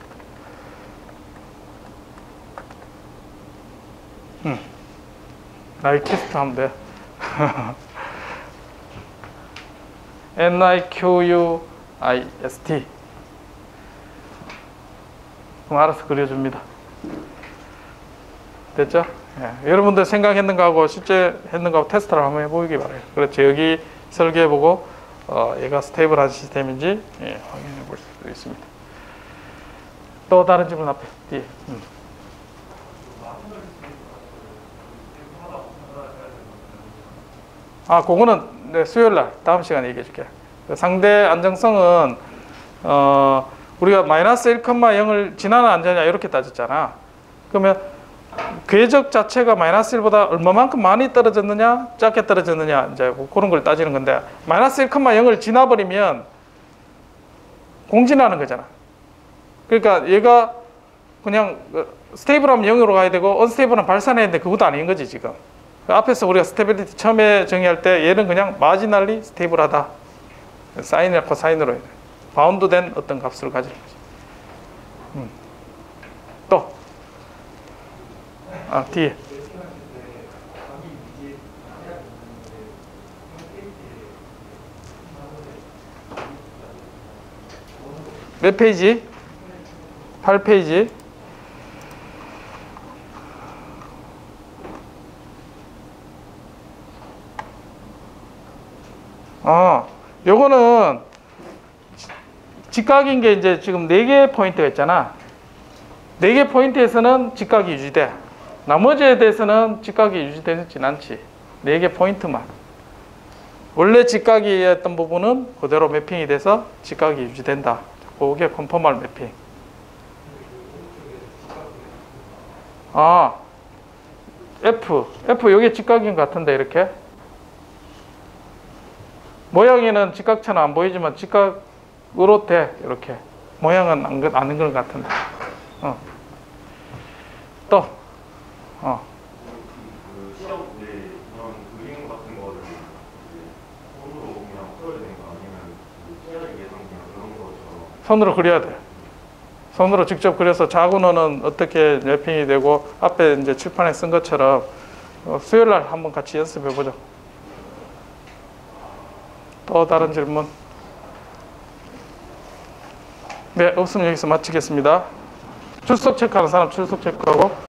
[SPEAKER 1] 나이키스트 하면 돼. NIQUIST. 그럼 알아서 그려줍니다. 됐죠? 예. 여러분들 생각했는 거하고 실제 했는 거하고 테스트를 한번 해보기 바라요. 그렇죠. 여기 설계해보고 얘가 스테이블한 시스템인지 확인해 볼 수 있습니다. 또 다른 질문 앞에 뒤에. 그거는 수요일날 다음 시간에 얘기해 줄게요. 상대 안정성은 우리가 마이너스 1,0을 지나는 안전이냐 이렇게 따졌잖아. 그러면 궤적 자체가 마이너스 1보다 얼마만큼 많이 떨어졌느냐 작게 떨어졌느냐 이제 그런 걸 따지는 건데, 마이너스 1,0을 지나버리면 공진하는 거잖아. 그러니까 얘가 그냥 스테이블하면 0으로 가야 되고 언스테이블하면 발산해야 되는데 그것도 아닌 거지 지금. 앞에서 우리가 스테빌리티 처음에 정의할 때 얘는 그냥 마지널리 스테이블하다. 사인을 코사인으로 해야 돼. 바운드된 어떤 값을 가지는 거지. 또 뒤에 몇 페이지? 8페이지. 요거는 직각인 게 이제 지금 4개의 포인트가 있잖아. 4개 포인트에서는 직각이 유지돼. 나머지에 대해서는 직각이 유지되진 않지. 4개 포인트만. 원래 직각이었던 부분은 그대로 매핑이 돼서 직각이 유지된다. 그게 컨포멀 매핑. 아, F 이게 직각인 것 같은데 이렇게 모양에는 직각처럼 안 보이지만 직각으로 돼. 이렇게 모양은 아닌 것 같은데. 또
[SPEAKER 3] 그 시험 때 이런 그림 같은 거를 손으로 그냥 풀어야 되는 거 아니면 TI 예상이나 그런 것처럼
[SPEAKER 1] 손으로 그려야 돼. 손으로 직접 그려서 자군어는 어떻게 매핑이 되고 앞에 이제 칠판에 쓴 것처럼 수요일 날 한번 같이 연습해 보죠. 또 다른 질문? 네, 없으면 여기서 마치겠습니다. 출석 체크하는 사람 출석 체크하고.